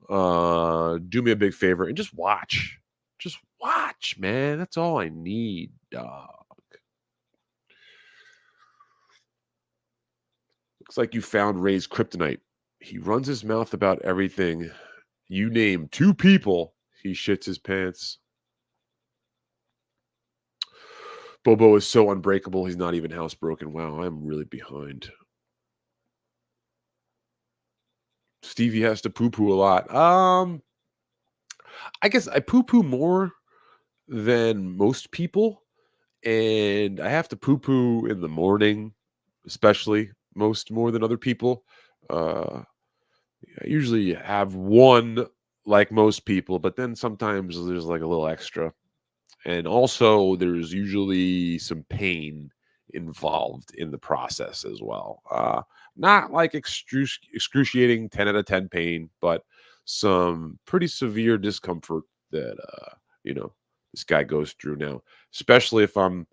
Do me a big favor and just watch. Just watch, man. That's all I need, dog. Looks like you found Ray's kryptonite. He runs his mouth about everything. You name 2 people, he shits his pants. Bobo is so unbreakable, he's not even housebroken. Wow, I'm really behind. Stevie has to poo-poo a lot. I guess I poo-poo more than most people, and I have to poo-poo in the morning, especially more than other people. I usually have one like most people, but then sometimes there's like a little extra. And also, there's usually some pain involved in the process as well. Not like excruciating 10 out of 10 pain, but some pretty severe discomfort that, this guy goes through now, especially if I'm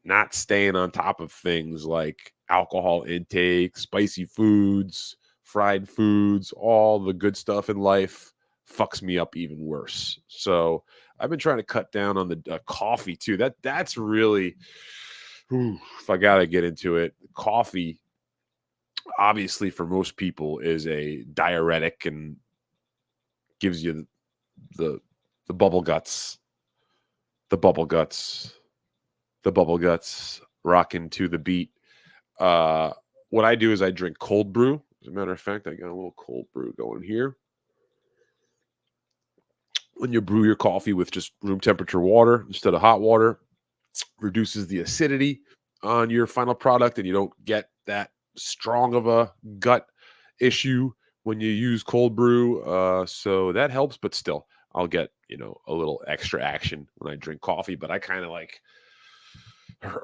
not staying on top of things like alcohol intake, spicy foods, fried foods, all the good stuff in life fucks me up even worse. So I've been trying to cut down on the coffee too. That's really, if I gotta get into it, coffee obviously for most people is a diuretic and gives you the bubble guts, the bubble guts, the bubble guts, rocking to the beat. What I do is I drink cold brew. As a matter of fact, I got a little cold brew going here. When you brew your coffee with just room temperature water instead of hot water, reduces the acidity on your final product, and you don't get that strong of a gut issue when you use cold brew. So that helps, but still, I'll get a little extra action when I drink coffee. But I kind of like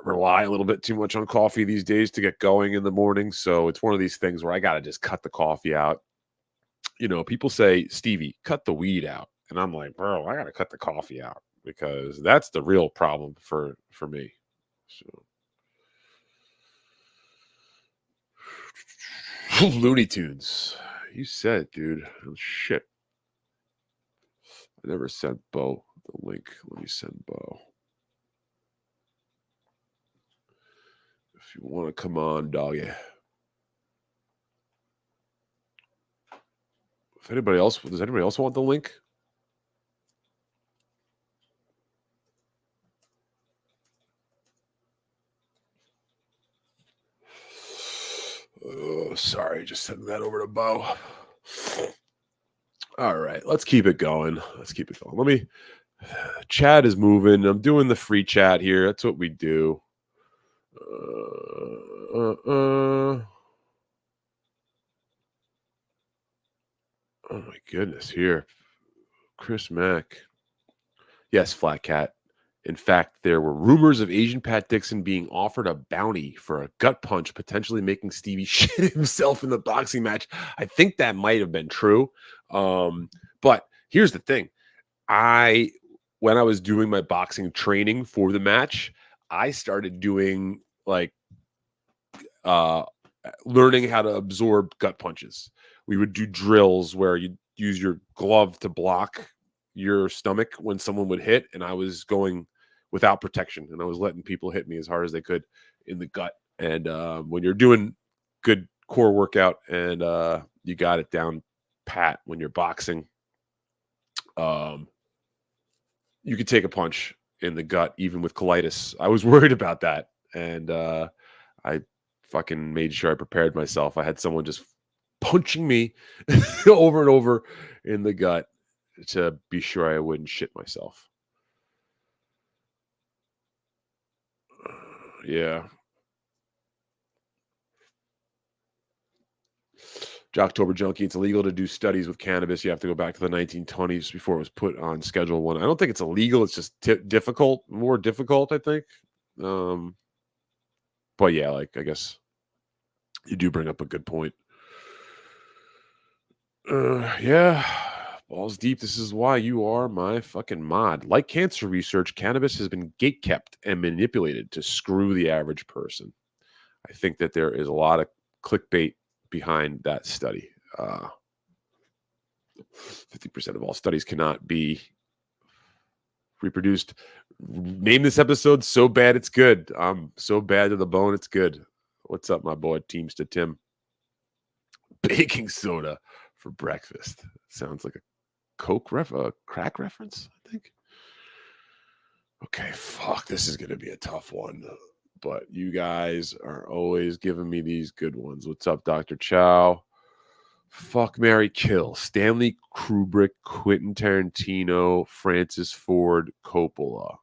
rely a little bit too much on coffee these days to get going in the morning. So it's one of these things where I got to just cut the coffee out. People say, Stevie, cut the weed out. And I'm like, bro, I got to cut the coffee out because that's the real problem for me. So Looney Tunes. You said, dude. Oh, shit. I never sent Bo the link. Let me send Bo. If you want to come on, doggy. Does anybody else want the link? Oh, sorry, just sending that over to Bo. All right, let's keep it going. Let me. Chat is moving. I'm doing the free chat here. That's what we do. Oh my goodness, here. Chris Mack. Yes, Flat Cat. In fact, there were rumors of Asian Pat Dixon being offered a bounty for a gut punch, potentially making Stevie shit himself in the boxing match. I think that might have been true. But here's the thing. When I was doing my boxing training for the match, I started doing learning how to absorb gut punches. We would do drills where you use your glove to block your stomach when someone would hit, and I was going without protection, and I was letting people hit me as hard as they could in the gut. And when you're doing good core workout and you got it down pat when you're boxing, you could take a punch in the gut even with colitis. I was worried about that, and I fucking made sure I prepared myself. I had someone just punching me over and over in the gut to be sure I wouldn't shit myself. Yeah. Jocktober Junkie, it's illegal to do studies with cannabis. You have to go back to the 1920s before it was put on Schedule 1. I don't think it's illegal. It's just difficult, more difficult, I think. Um, but yeah, like, I guess you do bring up a good point. Yeah. Balls deep. This is why you are my fucking mod. Like cancer research, cannabis has been gatekept and manipulated to screw the average person. I think that there is a lot of clickbait behind that study. 50% of all studies cannot be reproduced. Name this episode So Bad It's Good. I'm so bad to the bone, it's good. What's up, my boy, Teamster Tim? Baking soda for breakfast. Sounds like a crack reference, I think. Okay, fuck, this is gonna be a tough one. But you guys are always giving me these good ones. What's up, Dr. Chow? Fuck, Mary, kill. Stanley Kubrick, Quentin Tarantino, Francis Ford Coppola.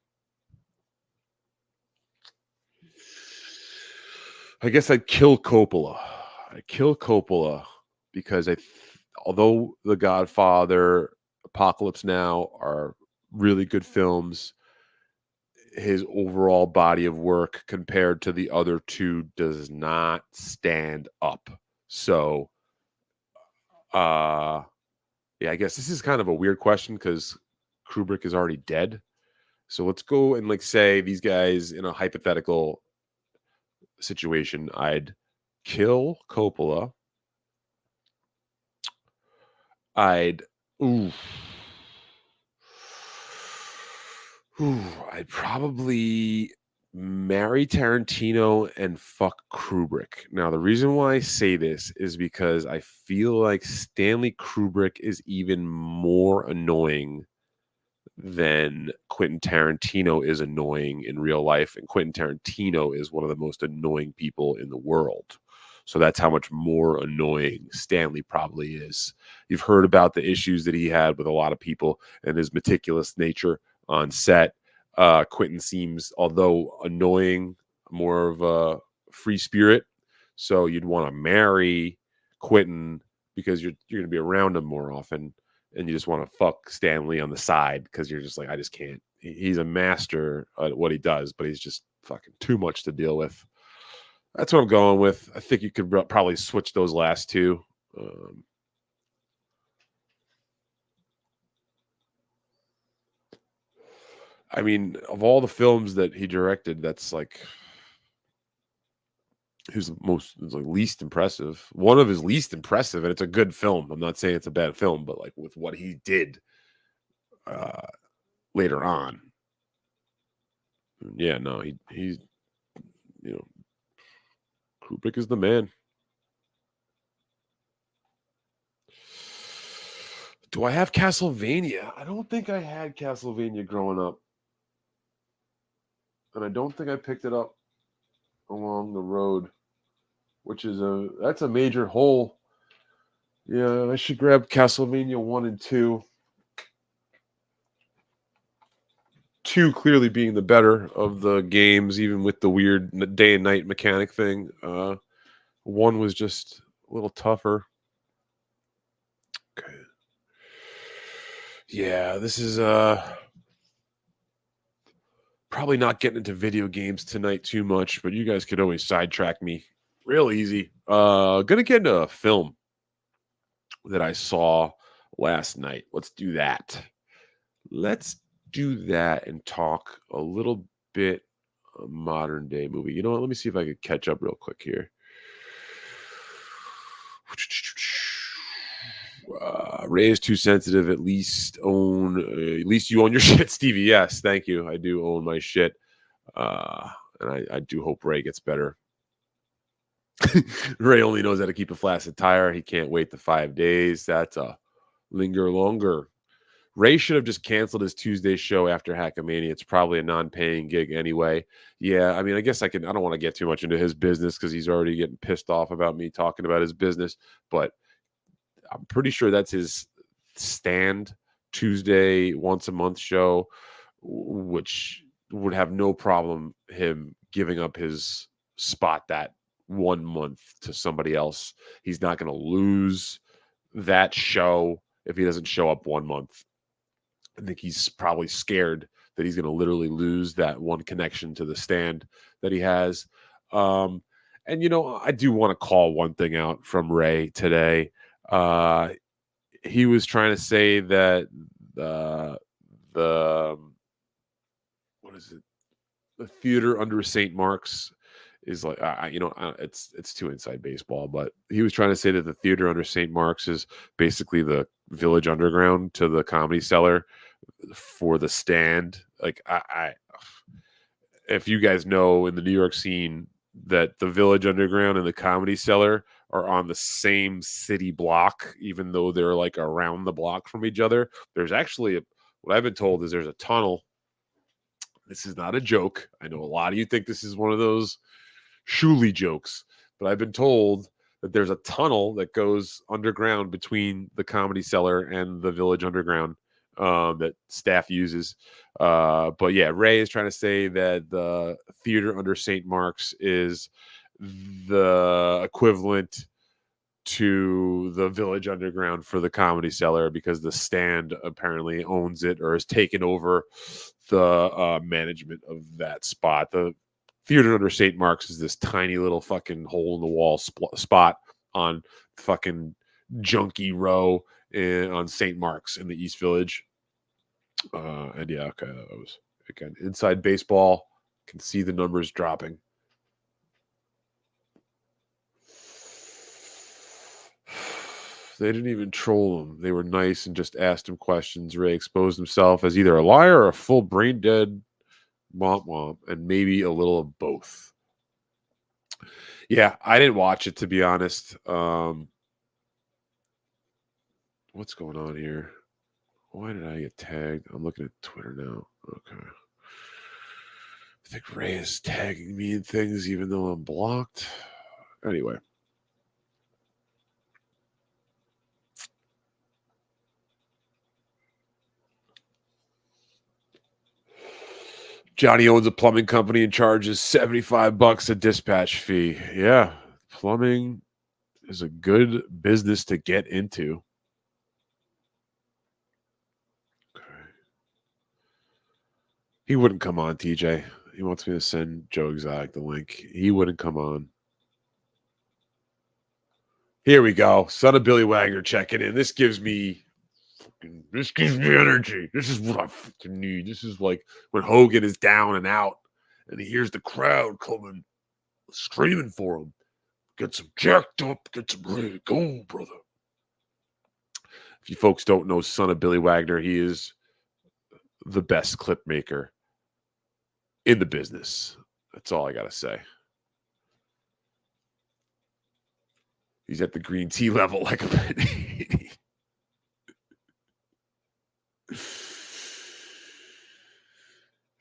I guess I'd kill Coppola. I'd kill Coppola because although The Godfather, Apocalypse Now are really good films, his overall body of work compared to the other two does not stand up. So, yeah, I guess this is kind of a weird question because Kubrick is already dead. So let's go and like say these guys in a hypothetical situation. I'd kill Coppola. I'd ooh, I'd probably marry Tarantino and fuck Kubrick. Now, the reason why I say this is because I feel like Stanley Kubrick is even more annoying than Quentin Tarantino is annoying in real life. And Quentin Tarantino is one of the most annoying people in the world. So that's how much more annoying Stanley probably is. You've heard about the issues that he had with a lot of people and his meticulous nature on set. Quentin seems, although annoying, more of a free spirit. So you'd want to marry Quentin because you're going to be around him more often, and you just want to fuck Stanley on the side because you're just like, I just can't. He's a master at what he does, but he's just fucking too much to deal with. That's what I'm going with. I think you could probably switch those last two. I mean, of all the films that he directed, that's like his least impressive. One of his least impressive, and it's a good film. I'm not saying it's a bad film, but like with what he did uh, later on, yeah, no, he's you know, Kubrick is the man. Do I have Castlevania? I don't think I had Castlevania growing up. And I don't think I picked it up along the road, which is that's a major hole. Yeah, I should grab Castlevania 1 and 2. 2 clearly being the better of the games, even with the weird day and night mechanic thing. 1 was just a little tougher. Okay. Yeah, this is probably not getting into video games tonight too much, but you guys could always sidetrack me real easy. Gonna get into a film that I saw last night. Let's do that. Let's do that and talk a little bit a modern day movie. You know what? Let me see if I could catch up real quick here. Ray is too sensitive. At least you own your shit, Stevie. Yes, thank you. I do own my shit, and I do hope Ray gets better. Ray only knows how to keep a flaccid tire. He can't wait the 5 days. That's a linger longer. Ray should have just canceled his Tuesday show after Hackamania. It's probably a non-paying gig anyway. Yeah, I mean, I guess I don't want to get too much into his business because he's already getting pissed off about me talking about his business. But I'm pretty sure that's his stand Tuesday once a month show, which would have no problem him giving up his spot that 1 month to somebody else. He's not going to lose that show if he doesn't show up 1 month. I think he's probably scared that he's going to literally lose that one connection to the stand that he has. And, I do want to call one thing out from Ray today. He was trying to say that the what is it? The theater under St. Mark's is like it's too inside baseball, but he was trying to say that the theater under St. Mark's is basically the Village Underground to the Comedy Cellar for the stand. Like if you guys know in the New York scene that the Village Underground and the Comedy Cellar are on the same city block, even though they're like around the block from each other. There's actually what I've been told is there's a tunnel. This is not a joke. I know a lot of you think this is one of those Shuley jokes, but I've been told that there's a tunnel that goes underground between the Comedy Cellar and the Village Underground that staff uses. But yeah, Ray is trying to say that the theater under St. Mark's is the equivalent to the Village Underground for the Comedy Cellar because the stand apparently owns it or has taken over the management of that spot. The theater under St. Mark's is this tiny little fucking hole in the wall spot on fucking Junkie Row on St. Mark's in the East Village. And yeah, okay, that was again inside baseball. Can see the numbers dropping. They didn't even troll him. They were nice and just asked him questions. Ray exposed himself as either a liar or a full brain dead womp womp, and maybe a little of both. Yeah, I didn't watch it, to be honest. What's going on here? Why did I get tagged? I'm looking at Twitter now. Okay. I think Ray is tagging me in things even though I'm blocked. Anyway. Johnny owns a plumbing company and charges $75 a dispatch fee. Yeah, plumbing is a good business to get into. Okay. He wouldn't come on, TJ. He wants me to send Joe Exotic the link. He wouldn't come on. Here we go. Son of Billy Wagner checking in. This gives me energy. This is what I fucking need. This is like when Hogan is down and out and he hears the crowd coming screaming for him. Get some jacked up, get some ready to go, brother. If you folks don't know Son of Billy Wagner, he is the best clip maker in the business. That's all I got to say. He's at the green tea level like a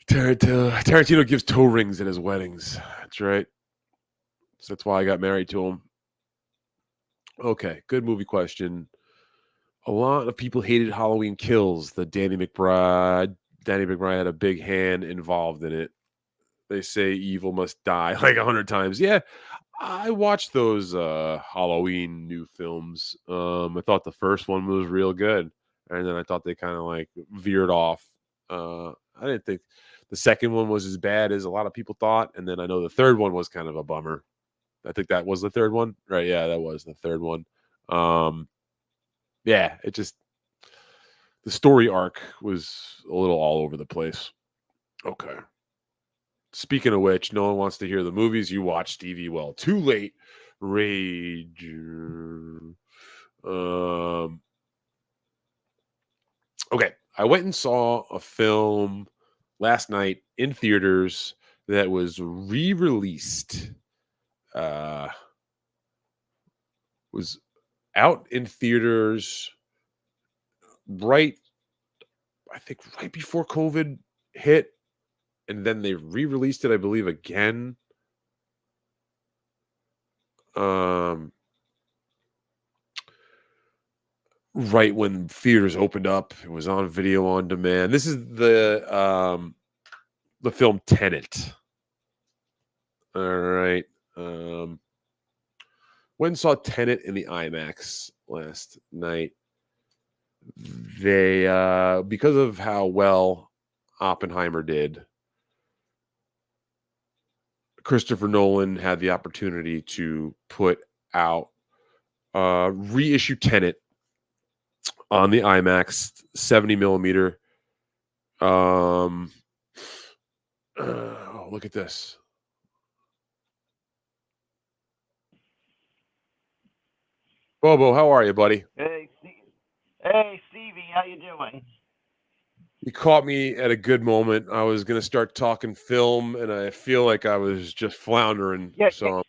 Tarantino gives toe rings at his weddings. That's right. So that's why I got married to him. Okay, good movie question. A lot of people hated Halloween Kills. Danny McBride had a big hand involved in it. They say evil must die like 100 times. Yeah, I watched those Halloween new films. I thought the first one was real good, and then I thought they kind of like veered off. I didn't think the second one was as bad as a lot of people thought, and then I know the third one was kind of a bummer. I think that was the third one, right? Yeah, that was the third one. Yeah, it just the story arc was a little all over the place. Okay. Speaking of which, no one wants to hear the movies you watch, Stevie. Well, too late. Rage. Okay. I went and saw a film last night in theaters that was re-released. Was out in theaters right before COVID hit. And then they re-released it, I believe, again. Right when theaters opened up. It was on video on demand. This is the film Tenet. All right. Um, Went and saw Tenet in the IMAX last night. They because of how well Oppenheimer did, Christopher Nolan had the opportunity to put out reissue Tenet on the IMAX 70 millimeter. Um, oh, look at this. Bobo, how are you, buddy? Hey, Stevie, how you doing? You caught me at a good moment. I was going to start talking film, and I feel like I was just floundering. Yeah, yeah. So,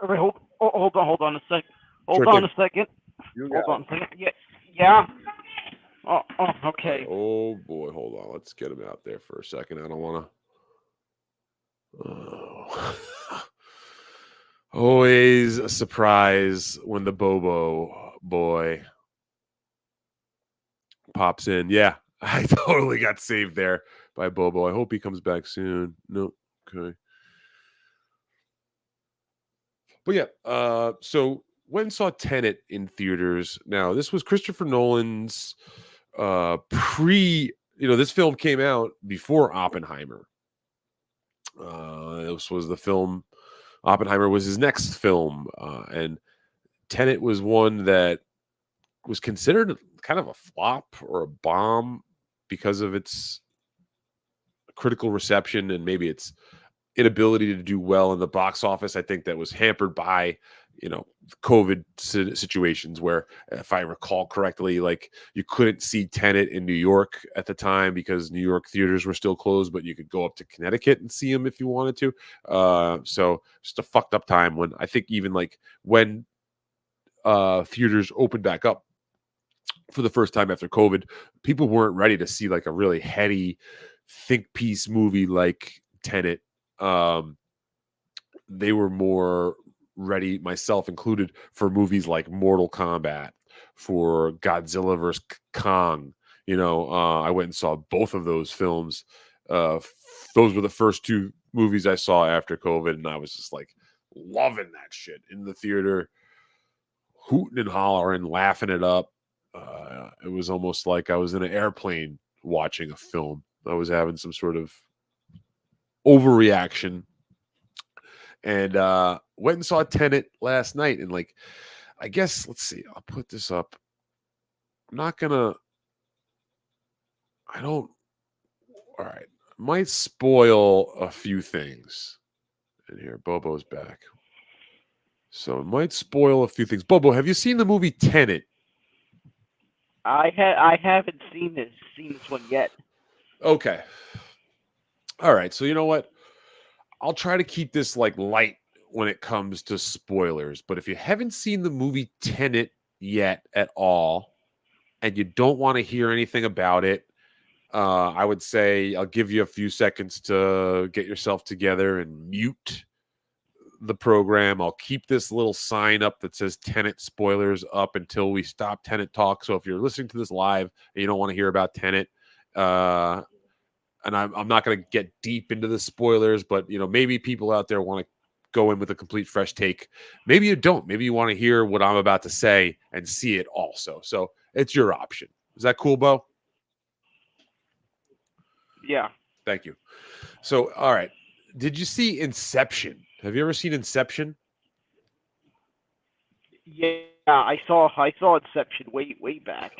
Hold on a sec. sure Hold on thing. a second. You Hold got it. on a second. Yeah, yeah. All right. Okay. Oh, boy. Hold on. Let's get him out there for a second. I don't want to. Oh. Always a surprise when the Bobo boy pops in. Yeah, I totally got saved there by Bobo. I hope he comes back soon. No, okay. But yeah, so went and saw Tenet in theaters. Now, this was Christopher Nolan's pre, this film came out before Oppenheimer. This was the film, Oppenheimer was his next film. And Tenet was one that was considered kind of a flop or a bomb because of its critical reception and maybe its inability to do well in the box office. I think that was hampered by, COVID situations where, if I recall correctly, like you couldn't see Tenet in New York at the time because New York theaters were still closed, but you could go up to Connecticut and see them if you wanted to. So just a fucked up time when I think even like when theaters opened back up for the first time after COVID, people weren't ready to see like a really heady think piece movie like Tenet. Um, they were more ready, myself included, for movies like Mortal Kombat, for Godzilla vs. Kong. I went and saw both of those films. Those were the first two movies I saw after COVID, and I was just like loving that shit in the theater, hooting and hollering, laughing it up. It was almost like I was in an airplane watching a film. I was having some sort of overreaction, and went and saw Tenet last night. And like, I guess let's see. I'll put this up. I'm not gonna. I don't. All right. Might spoil a few things. And here, Bobo's back. So it might spoil a few things. Bobo, have you seen the movie Tenet? I haven't seen this one yet. Okay. All right. So you know what? I'll try to keep this like light when it comes to spoilers. But if you haven't seen the movie Tenet yet at all, and you don't want to hear anything about it, I would say I'll give you a few seconds to get yourself together and mute the program. I'll keep this little sign up that says Tenet spoilers up until we stop Tenet talk. So if you're listening to this live and you don't want to hear about Tenet, uh, and I'm not going to get deep into the spoilers, but maybe people out there want to go in with a complete fresh take. Maybe you don't. Maybe you want to hear what I'm about to say and see it also. So it's your option. Is that cool, Bo? Yeah. Thank you. So, all right. Did you see Inception? Have you ever seen Inception? Yeah, I saw Inception way back.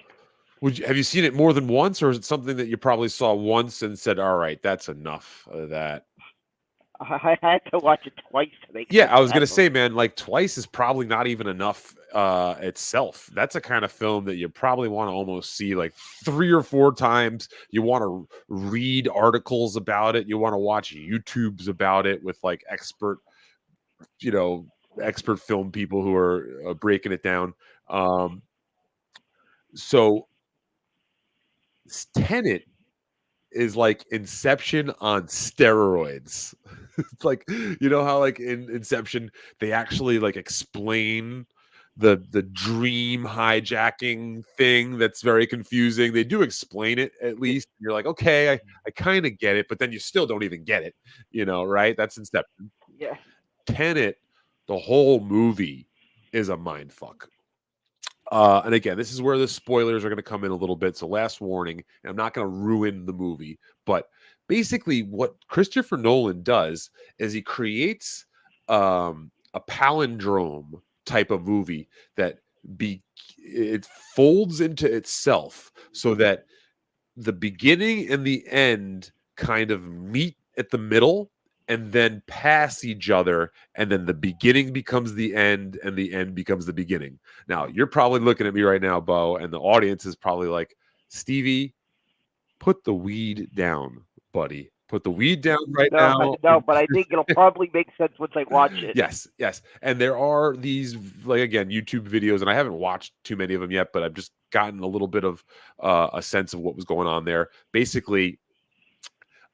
Have you seen it more than once, or is it something that you probably saw once and said, "All right, that's enough of that"? I had to watch it twice to make Yeah, sense I was out gonna of them. say, man, like twice is probably not even enough itself. That's a kind of film that you probably want to almost see like 3 or 4 times. You want to read articles about it. You want to watch YouTubes about it with like you know, expert film people who are breaking it down. Um, so Tenet is like Inception on steroids. It's like, how like in Inception they actually like explain the dream hijacking thing that's very confusing. They do explain it at Yeah, least. You're like, okay, I kind of get it, but then you still don't even get it, right? That's Inception. yeah. Tenet, the whole movie is a mind fuck. And again, this is where the spoilers are going to come in a little bit. So, last warning, I'm not going to ruin the movie, but basically, what Christopher Nolan does is he creates a palindrome type of movie that be it folds into itself so that the beginning and the end kind of meet at the middle and then pass each other, and then the beginning becomes the end and the end becomes the beginning. Now, you're probably looking at me right now, Bo, and the audience is probably like, Stevie, put the weed down, buddy. Put the weed down right No, now. no, but I think it'll probably make sense once I watch it. Yes, yes. And there are these, like, again, YouTube videos, and I haven't watched too many of them yet, but I've just gotten a little bit of a sense of what was going on there. Basically,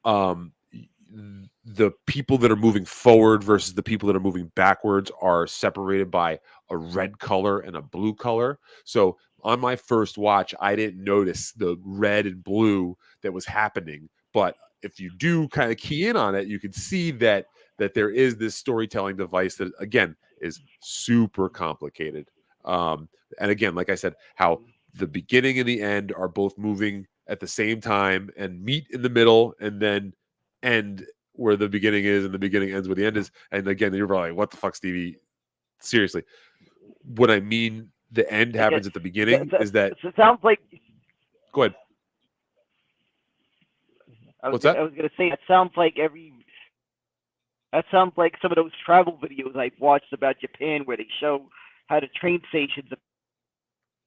the people that are moving forward versus the people that are moving backwards are separated by a red color and a blue color. So on my first watch, I didn't notice the red and blue that was happening. But if you do kind of key in on it, you can see that there is this storytelling device that, again, is super complicated. And again, like I said, how the beginning and the end are both moving at the same time and meet in the middle and then end where the beginning is and the beginning ends where the end is. And again, you're probably like, what the fuck, Stevie? Seriously. What I mean, the end happens at the beginning is that... So it sounds like... Go ahead. What's that? I was going to say, it sounds like that sounds like some of those travel videos I've watched about Japan where they show how the train stations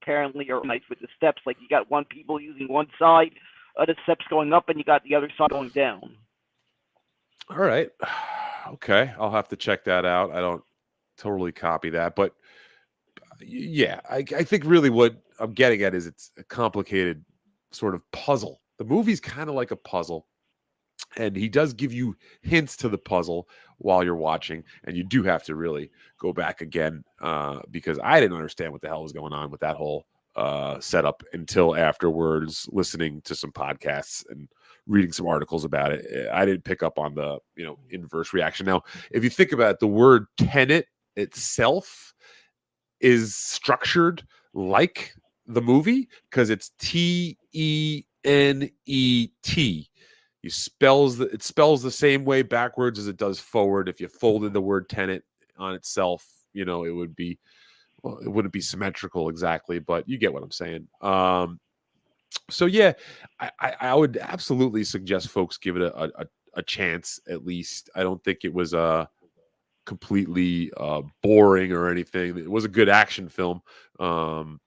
apparently are organized with the steps. Like, you got one people using one side of the steps going up and you got the other side going down. All right. Okay. I'll have to check that out. I don't totally copy that. But yeah, I think really what I'm getting at is it's a complicated sort of puzzle. The movie's kind of like a puzzle. And he does give you hints to the puzzle while you're watching. And you do have to really go back again because I didn't understand what the hell was going on with that whole setup until afterwards, listening to some podcasts and reading some articles about it. I didn't pick up on the inverse reaction. Now, if you think about it, the word tenet itself is structured like the movie because it's Tenet. It spells the same way backwards as it does forward. If you folded the word tenet on itself, it would be, well, it wouldn't be symmetrical exactly, but you get what I'm saying. So yeah, I would absolutely suggest folks give it a chance at least. I don't think it was completely boring or anything. It was a good action film. To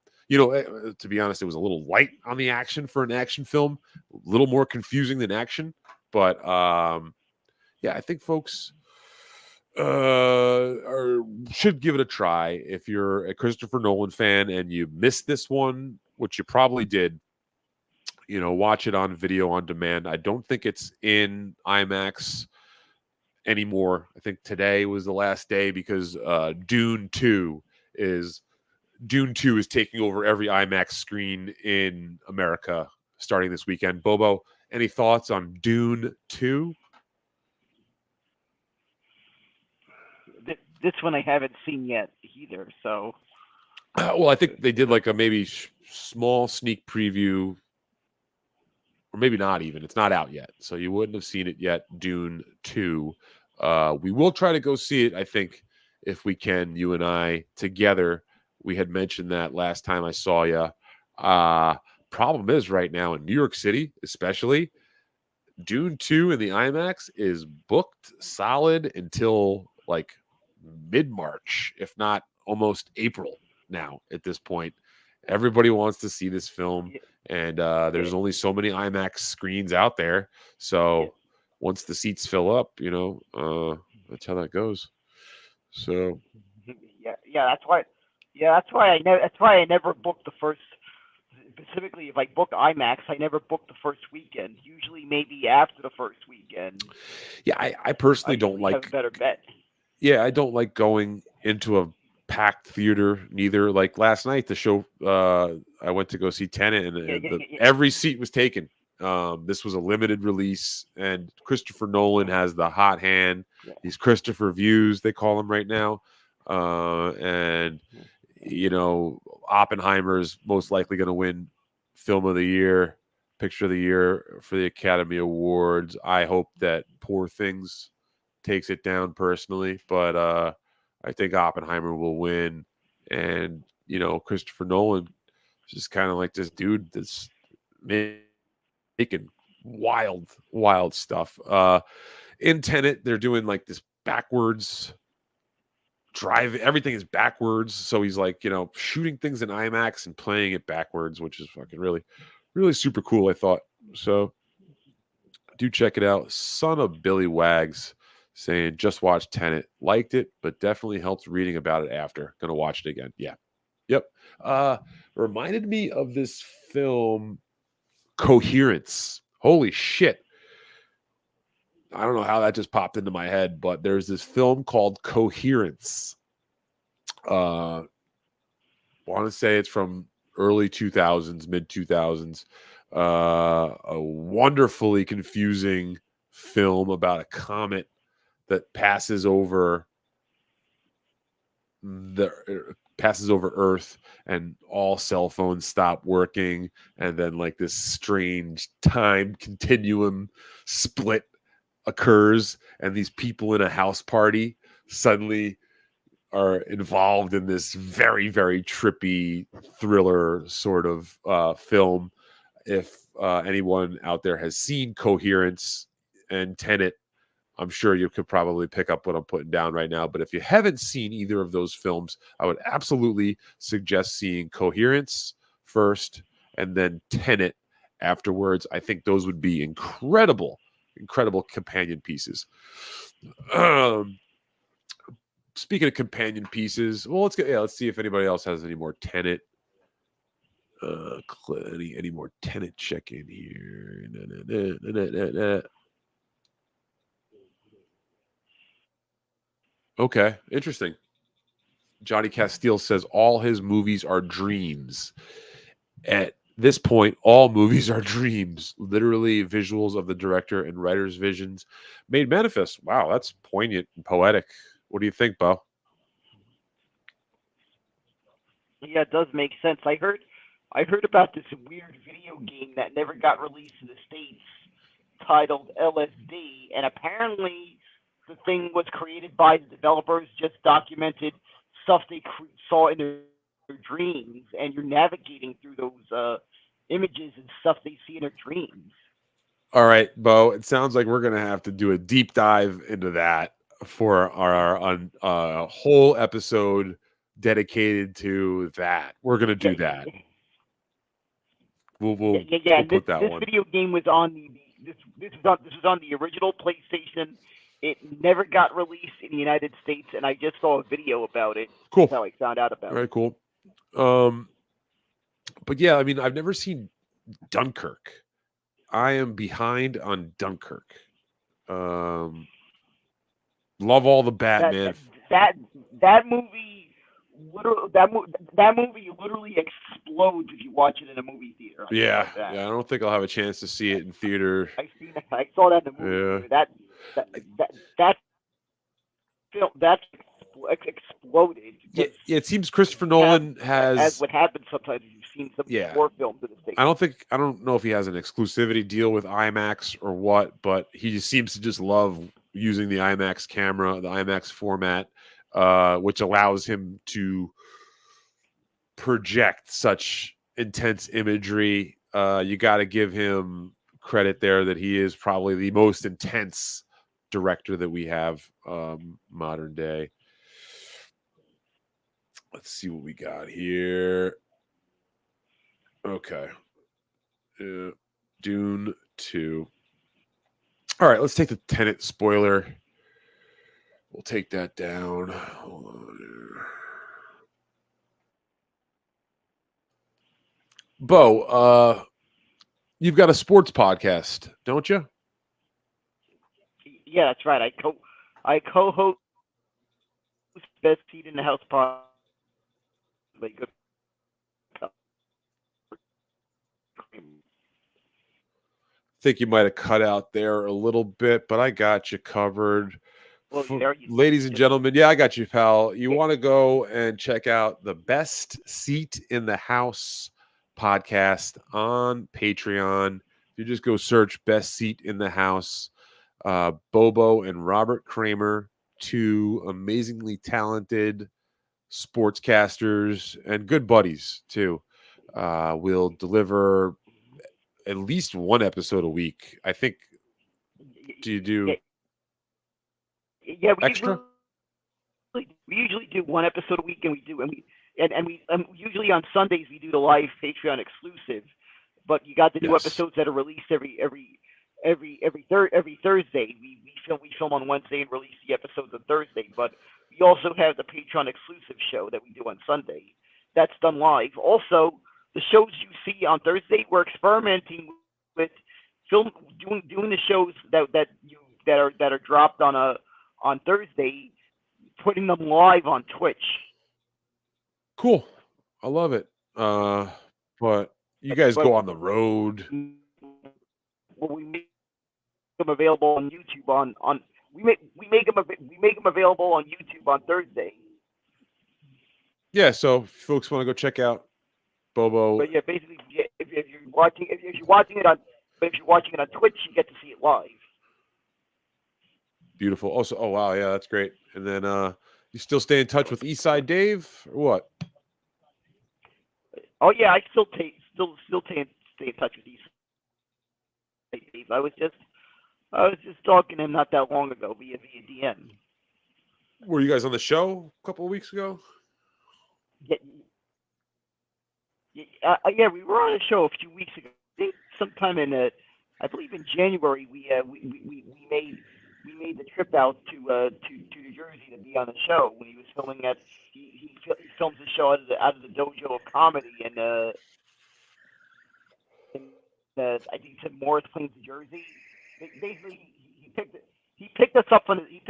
be honest, it was a little light on the action for an action film, a little more confusing than action. But yeah, I think folks should give it a try. If you're a Christopher Nolan fan and you missed this one, which you probably did, watch it on video on demand. I don't think it's in IMAX anymore. I think today was the last day because Dune 2 is taking over every IMAX screen in America starting this weekend. Bobo, any thoughts on Dune 2? This one I haven't seen yet either, so... Well, I think they did like a maybe small sneak preview, or maybe not even. It's not out yet, so you wouldn't have seen it yet, Dune 2. We will try to go see it, I think, if we can, you and I together. We had mentioned that last time I saw you. Problem is right now in New York City, especially, Dune 2 in the IMAX is booked solid until like mid-March, if not almost April now at this point. Everybody wants to see this film, and there's only so many IMAX screens out there. So once the seats fill up, that's how that goes. So that's why I never booked the first. Specifically, if I book IMAX, I never book the first weekend. Usually, maybe after the first weekend. Yeah, I personally don't like. Have a better bet. Yeah, I don't like going into a packed theater neither. Like last night, the show I went to go see Tenet, and every seat was taken. This was a limited release, and Christopher Nolan has the hot hand. Yeah. He's Christopher Views, they call him right now. And Oppenheimer is most likely going to win Film of the Year, Picture of the Year for the Academy Awards. I hope that Poor Things takes it down personally, but I think Oppenheimer will win. And Christopher Nolan is just kind of like this dude that's making wild stuff. In Tenet, they're doing like this backwards drive. Everything is backwards, so he's like shooting things in IMAX and playing it backwards, which is fucking really super cool, I thought. So do check it out. Son of Billy Wags saying just watched Tenet, liked it, but definitely helped reading about it after. Gonna watch it again. Yeah. Yep. Reminded me of this film Coherence. Holy shit. I don't know how that just popped into my head, but there's this film called Coherence. Want to say it's from early 2000s, mid 2000s. A wonderfully confusing film about a comet that passes over Earth, and all cell phones stop working, and then like this strange time continuum split occurs, and these people in a house party suddenly are involved in this very, very trippy thriller sort of film. If anyone out there has seen Coherence and Tenet, I'm sure you could probably pick up what I'm putting down right now. But if you haven't seen either of those films, I would absolutely suggest seeing Coherence first and then Tenet afterwards. I think those would be incredible companion pieces. Speaking of companion pieces, well, let's see if anybody else has any more Tenet. Any more Tenet check in here? Okay, interesting. Johnny Castile says all his movies are dreams. At this point, all movies are dreams, literally visuals of the director and writer's visions made manifest. Wow, that's poignant and poetic. What do you think, Bo? Yeah, it does make sense. I heard about this weird video game that never got released in the States titled LSD, and apparently the thing was created by the developers, just documented stuff they saw in their dreams, and you're navigating through those images and stuff they see in their dreams. All right, Bo, it sounds like we're going to have to do a deep dive into that for our whole episode dedicated to that. We're going to do that. We'll put that This one. video game was on this was on the original PlayStation. It never got released in the United States, and I just saw a video about it. Cool. That's how I found out about it. All right, cool. But yeah, I mean, I've never seen Dunkirk. I am behind on Dunkirk. Love all the Batman. That movie. That movie literally explodes if you watch it in a movie theater. Yeah, I don't think I'll have a chance to see it in theater. I saw that in the movie. Yeah. That film exploded. Yeah, it seems Christopher Nolan has, as what happens sometimes. You've seen some war films in the States. I don't know if he has an exclusivity deal with IMAX or what, but he seems to just love using the IMAX camera, the IMAX format, which allows him to project such intense imagery. You got to give him credit there that he is probably the most intense director that we have modern day. Let's see what we got here. Okay. Dune 2. All right, let's take the Tenet spoiler. We'll take that down. Hold on here. Bo, you've got a sports podcast, don't you? Yeah, that's right. I co-host Best Seat in the House podcast. think you might have cut out there a little bit, but I got you covered. Well, there you Ladies and just gentlemen, yeah, I got you, pal. You yeah, want to go and check out the Best Seat in the House podcast on Patreon. You just go search Best Seat in the House. Bobo and Robert Kramer, two amazingly talented sportscasters and good buddies too, will deliver at least one episode a week. I think. Do you yeah, do yeah. extra? We usually do one episode a week, and we usually on Sundays we do the live Patreon exclusive. But you got the new Yes. episodes that are released every Thursday. We film on Wednesday and release the episodes on Thursday. But we also have the Patreon exclusive show that we do on Sunday. That's done live. Also, the shows you see on Thursday, we're experimenting with film doing the shows that are dropped on Thursday, putting them live on Twitch. Cool. I love it. But you guys But go on the road. we make them available on YouTube on we make them available on YouTube on Thursday. Yeah, so folks want to go check out Bobo. But yeah, basically, yeah, if you're watching it on Twitch, you get to see it live. Beautiful. Also, oh wow, yeah, that's great. And then you still stay in touch with Eastside Dave or what? Oh yeah, I still stay in touch with these. I was just talking to him not that long ago via DM. Were you guys on the show a couple of weeks ago? Yeah, yeah, we were on a show a few weeks ago. I think sometime I believe in January, we made the trip out to New Jersey to be on the show when he was filming at he films the show out of the dojo of comedy I think it's in Morris Plains, New Jersey. Basically, he picked us up when you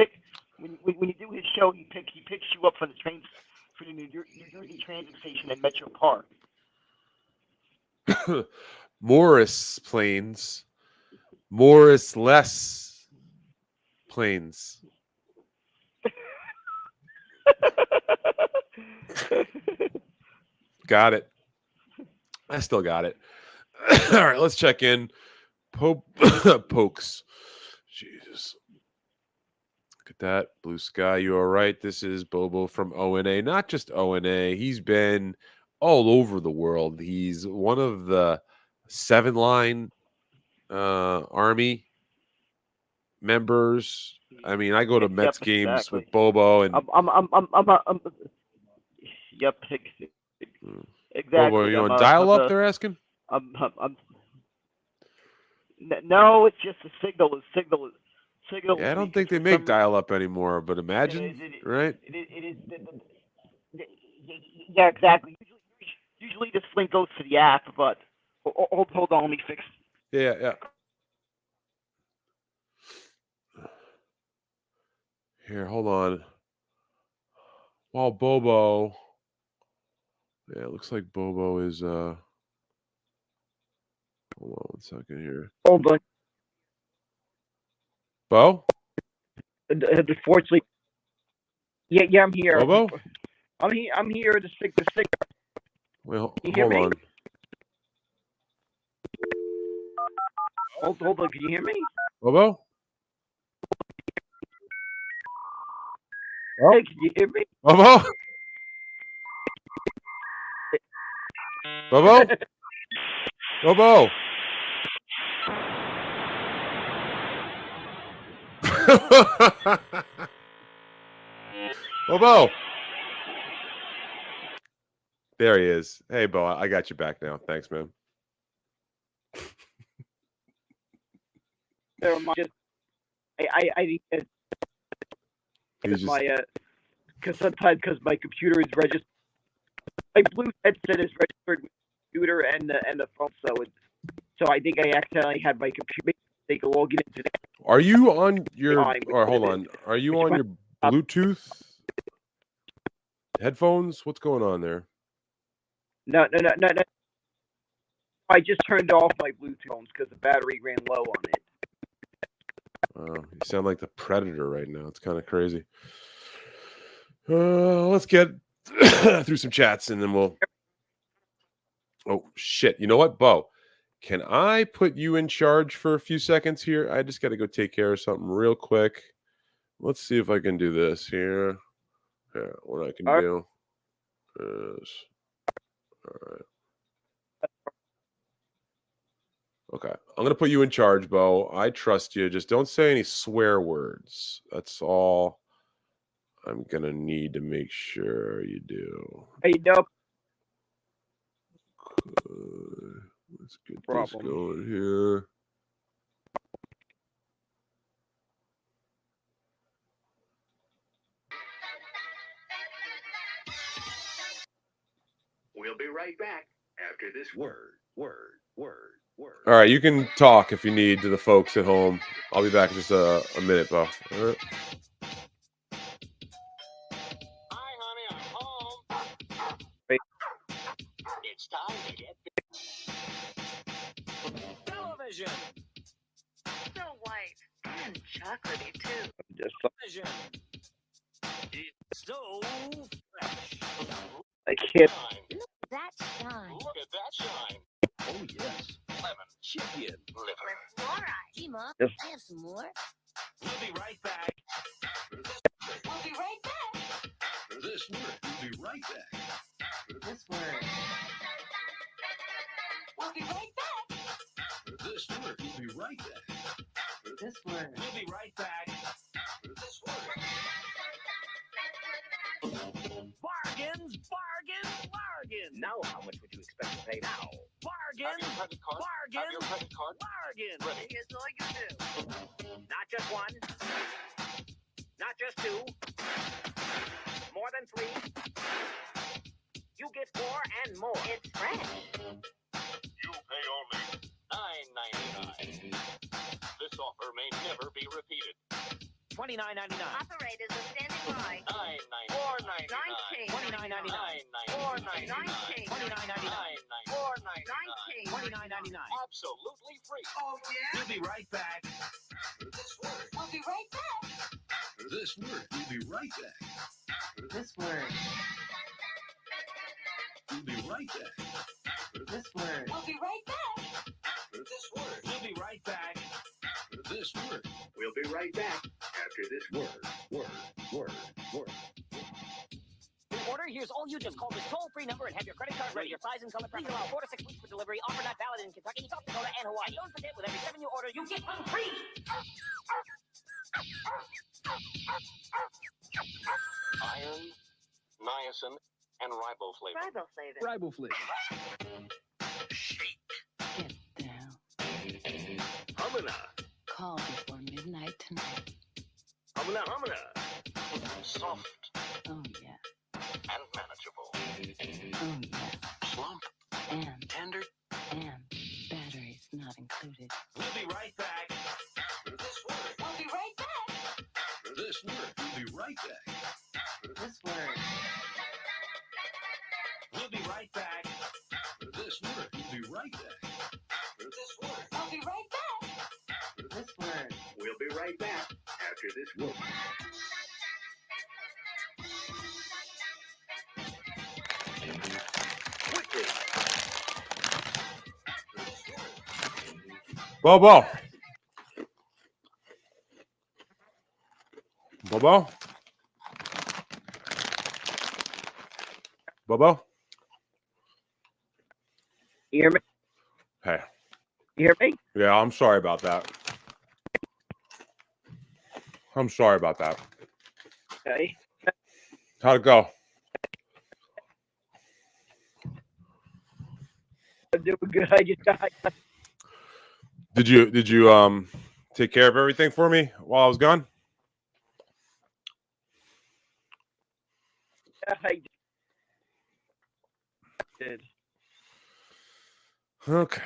do his show, he picks you up from the New Jersey transit station in Metro Park. Morris Plains. Morris Less Plains. Got it. I still got it. All right, let's check in. Pokes. Jesus. Look at that. Blue sky. You all right? This is Bobo from ONA. Not just ONA. He's been all over the world. He's one of the 7-line Army members. I mean, I go to Mets games exactly. with Bobo and Yep, exactly. Bobo. Are you on dial-up? They're asking. No, it's just a signal. Signal. Yeah, I don't think they make dial-up anymore, but imagine, right? It is. Yeah, exactly. Usually this link goes to the app, but hold on, let me fix. Yeah. Here, hold on. While Bobo, yeah, it looks like Bobo is hold on 1 second here. Hold on. Bo? Unfortunately, yeah, I'm here. Bobo? I'm here to stick the stick. Wait, hold me? on. Hold on, can you hear me? Bobo? Hey, can you hear me? Bobo? Bobo? Bobo? Bobo? There he is. Hey, Bo, I got you back now. Thanks, man. Never mind. I need to. Because my computer is registered. My Bluetooth headset is registered with the computer and the phone, so I think I accidentally had my computer take a login into that. Are you on your or hold on? Are you on your Bluetooth headphones? What's going on there? No. I just turned off my Bluetooth phones because the battery ran low on it. You sound like the Predator right now. It's kind of crazy. Let's get through some chats and then we'll. Oh, shit. You know what, Bo? Can I put you in charge for a few seconds here? I just got to go take care of something real quick. Let's see if I can do this here. Yeah, what I can do is. All right. Okay. I'm going to put you in charge, Bo. I trust you. Just don't say any swear words. That's all I'm going to need to make sure you do. Hey, nope. Let's get this going here. We'll be right back after this word. All right, you can talk if you need to the folks at home. I'll be back in just a minute, Bo. All right. Hi, honey, I'm home. Wait. It's time to get television. So white and chocolatey too. Just Television. It's so fresh. I can't. That shine. Look at that shine. Oh yes, lemon chicken liver. With fluoride. Team-up. Yes. I have some more. We'll be right back. We'll be right back. This word. We'll be right back. This word. We'll be right back. This word. We'll be right back. This word. We'll be right back. This word. Bargains, bargains, bargains. Now, how much would you expect to pay now? Bargains, bargains, bargains. Ready. Here's all you do. Not just one, not just two, more than three. You get 4 and more. It's fresh. You pay only $9.99. This offer may never be repeated. $29.99. Operators are standing by. $9.99. $4.99. $29.99. $4.99. $29.99. $4.99. Absolutely free. Oh, yeah? We'll be right back. This word. We'll be right back. This word. We'll be right back. This word. We'll be right back. This word. We'll be right back. This word. We'll be right back. This word. We'll be right back after this word. To order, here's all you just call this toll-free number and have your credit card ready. Your size and color preference. Allow 4 to 6 weeks for delivery. Offer not valid in Kentucky, South Dakota, and Hawaii. Don't forget, with every 7 you order, you get one free. Iron, niacin, and riboflavin. Riboflavin. Shake. Get down. Humana. Call before midnight tonight. Humana. Soft Oh, yeah. and manageable. Oh, yeah. Plump. And Tender. batteries not included. We'll be right back. This word. We'll be right back. This word. We'll be right back. This word. We'll be right back. This word. We'll be right back. This word. We'll be right back. This word. We'll be right back after this word. Quickly. Bobo. Bobo. Bobo. You hear me? Hey. You hear me? Yeah, I'm sorry about that. Okay. How'd it go? I'm doing good. I just got. Did you take care of everything for me while I was gone? I did. Okay.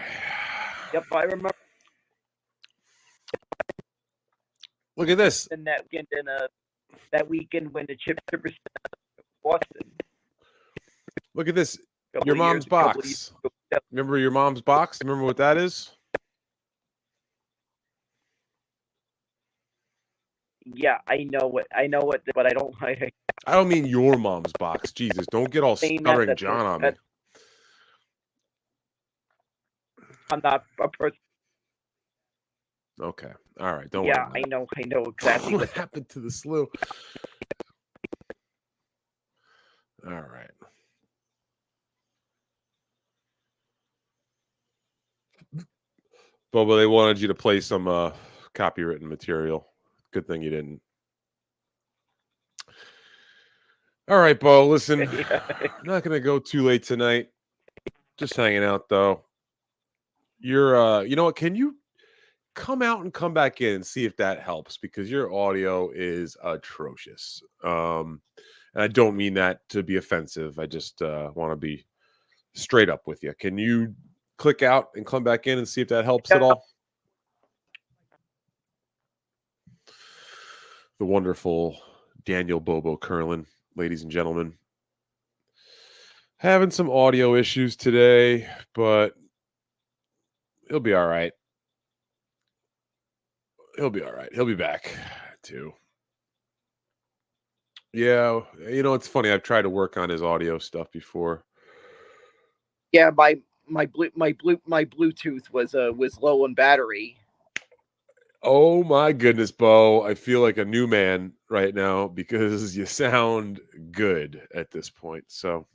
Yep, I remember. Look at this. In that weekend, that weekend when the chip trippers Boston. Look at this. Couple Your of mom's years- couple of box. years ago. Remember your mom's box? Remember what that is? Yeah, I know what, but I don't. I don't mean your mom's box. Jesus, don't get all Saying stuttering that's John on me. I'm not a person. Okay. All right. Don't Yeah, worry. I know exactly What what. happened to the slew? All right. Bobo, they wanted you to play some copywritten material. Good thing you didn't. All right, Bo. Listen, Yeah. I'm not gonna go too late tonight. Just hanging out though. You're you know what? Can you come out and come back in and see if that helps? Because your audio is atrocious. And I don't mean that to be offensive. I just want to be straight up with you. Can you click out and come back in and see if that helps at all? The wonderful Daniel Bobo Curlin, ladies and gentlemen. Having some audio issues today, but he'll be all right. He'll be all right. He'll be back too. Yeah, you know, it's funny. I've tried to work on his audio stuff before. Yeah, my Bluetooth was low on battery. Oh my goodness, Bo. I feel like a new man right now because you sound good at this point. So,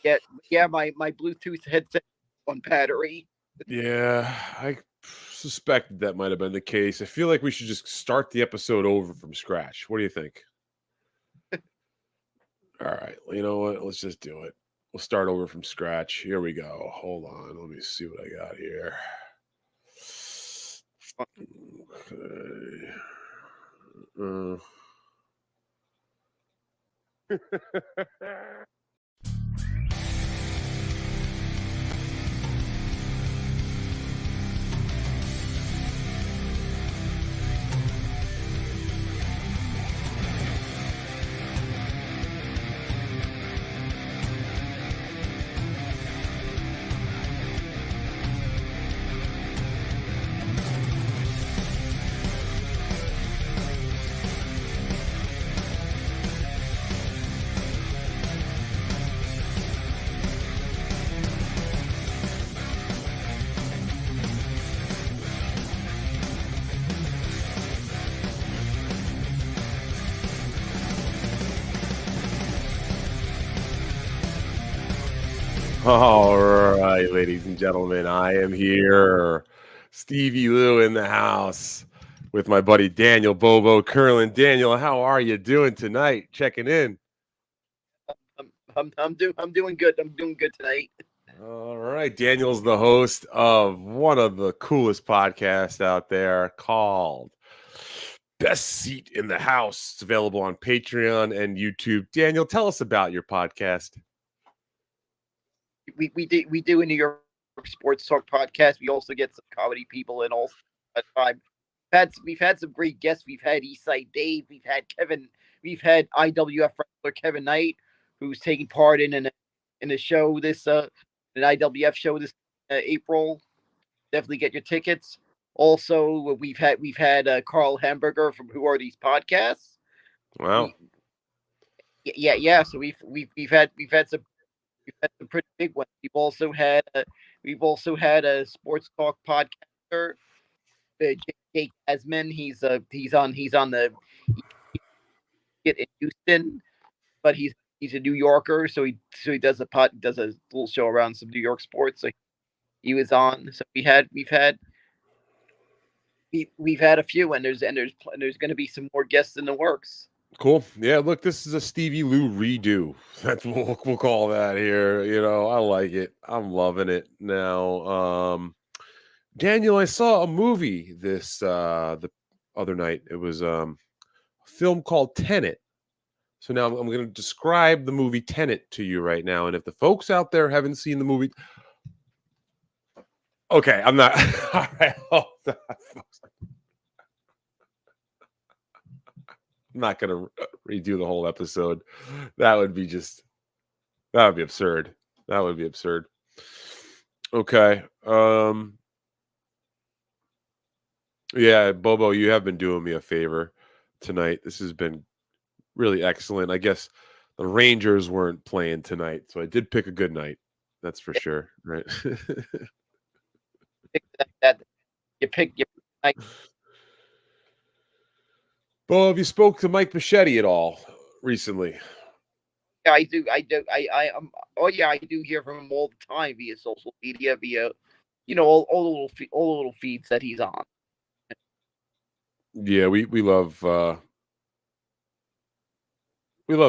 Yeah, my Bluetooth headset on battery. yeah, I suspected that might have been the case. I feel like we should just start the episode over from scratch. What do you think? All right. Well, you know what? Let's just do it. We'll start over from scratch. Here we go. Hold on. Let me see what I got here. Okay. All right, ladies and gentlemen, I am here. Stevie Lou in the house with my buddy Daniel Bobo Curlin. Daniel, how are you doing tonight? Checking in. I'm doing good. I'm doing good tonight. All right. Daniel's the host of one of the coolest podcasts out there called Best Seat in the House. It's available on Patreon and YouTube. Daniel, tell us about your podcast. We do a New York sports talk podcast. We also get some comedy people in all the time. We've had some great guests. We've had Eastside Dave. We've had Kevin. We've had IWF wrestler Kevin Knight, who's taking part in a show this an IWF show this April. Definitely get your tickets. Also, we've had Carl Hamburger from Who Are These Podcasts. Wow. Yeah. So we've had some pretty big ones. We've also had a sports talk podcaster, Jake Asman. He's on the in Houston, but he's a New Yorker, so he does a little show around some New York sports. So he was on. So we've had a few, and there's going to be some more guests in the works. Cool. Yeah, look, this is a Stevie Lou redo. That's what we'll call that here. You know, I like it. I'm loving it now. Daniel, I saw a movie this the other night. It was a film called Tenet. So now I'm going to describe the movie Tenet to you right now. And if the folks out there haven't seen the movie, okay, I'm not. All right, hold on, folks. I'm not going to redo the whole episode. That would be absurd. That would be absurd. Okay. Yeah, Bobo, you have been doing me a favor tonight. This has been really excellent. I guess the Rangers weren't playing tonight, so I did pick a good night. That's for sure, right? That you pick. I, Bo, have you spoke to Mike Bichetti at all recently? I do. I do. Oh yeah, I do hear from him all the time via social media, via all the all the little feeds that he's on. Yeah, we love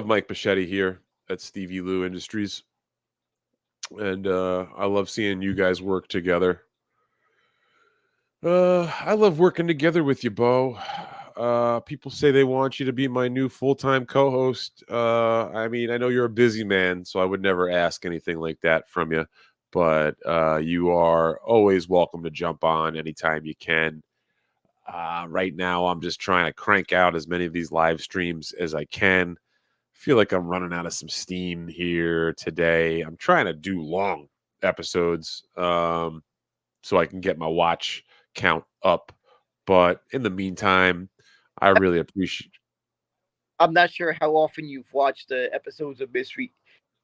Mike Bichetti here at Stevie Lou Industries, and I love seeing you guys work together. I love working together with you, Bo. People say they want you to be my new full-time co-host. I mean, I know you're a busy man, so I would never ask anything like that from you. But you are always welcome to jump on anytime you can. Right now, I'm just trying to crank out as many of these live streams as I can. Feel like I'm running out of some steam here today. I'm trying to do long episodes. So I can get my watch count up. But in the meantime, I really appreciate. I'm not sure how often you've watched the episodes of Mystery,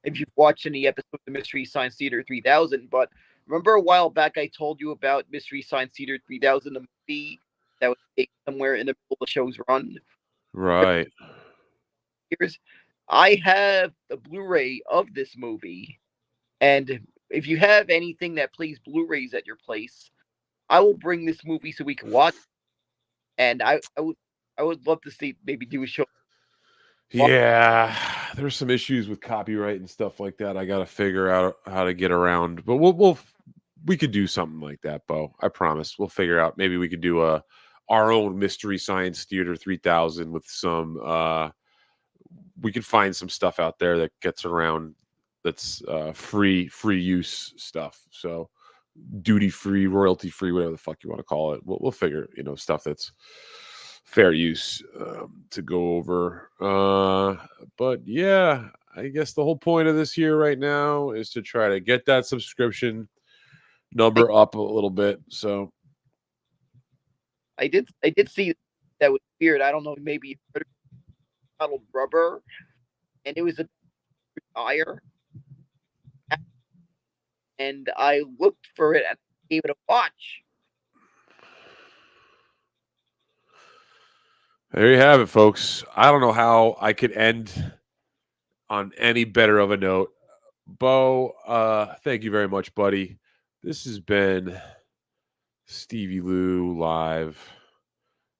if you've watched any episodes of Mystery Science Theater 3000, but remember a while back I told you about Mystery Science Theater 3000, the movie that was taken somewhere in the middle of the show's run. Right. Here's, I have the Blu-ray of this movie, and if you have anything that plays Blu-rays at your place, I will bring this movie so we can watch. And I would love to see maybe do a show. Yeah, there's some issues with copyright and stuff like that. I got to figure out how to get around, but we could do something like that, Bo. I promise. We'll figure out. Maybe we could do our own Mystery Science Theater 3000 with some. We could find some stuff out there that gets around that's free use stuff. So duty free, royalty free, whatever the fuck you want to call it. We'll figure, stuff that's fair use to go over. But yeah, I guess the whole point of this here right now is to try to get that subscription number up a little bit. So I did see that was weird. I don't know, maybe bottled rubber, and it was a tire. And I looked for it and gave it a watch. there you have it, folks. I don't know how I could end on any better of a note. Bo, thank you very much, buddy. This has been Stevie Lou live.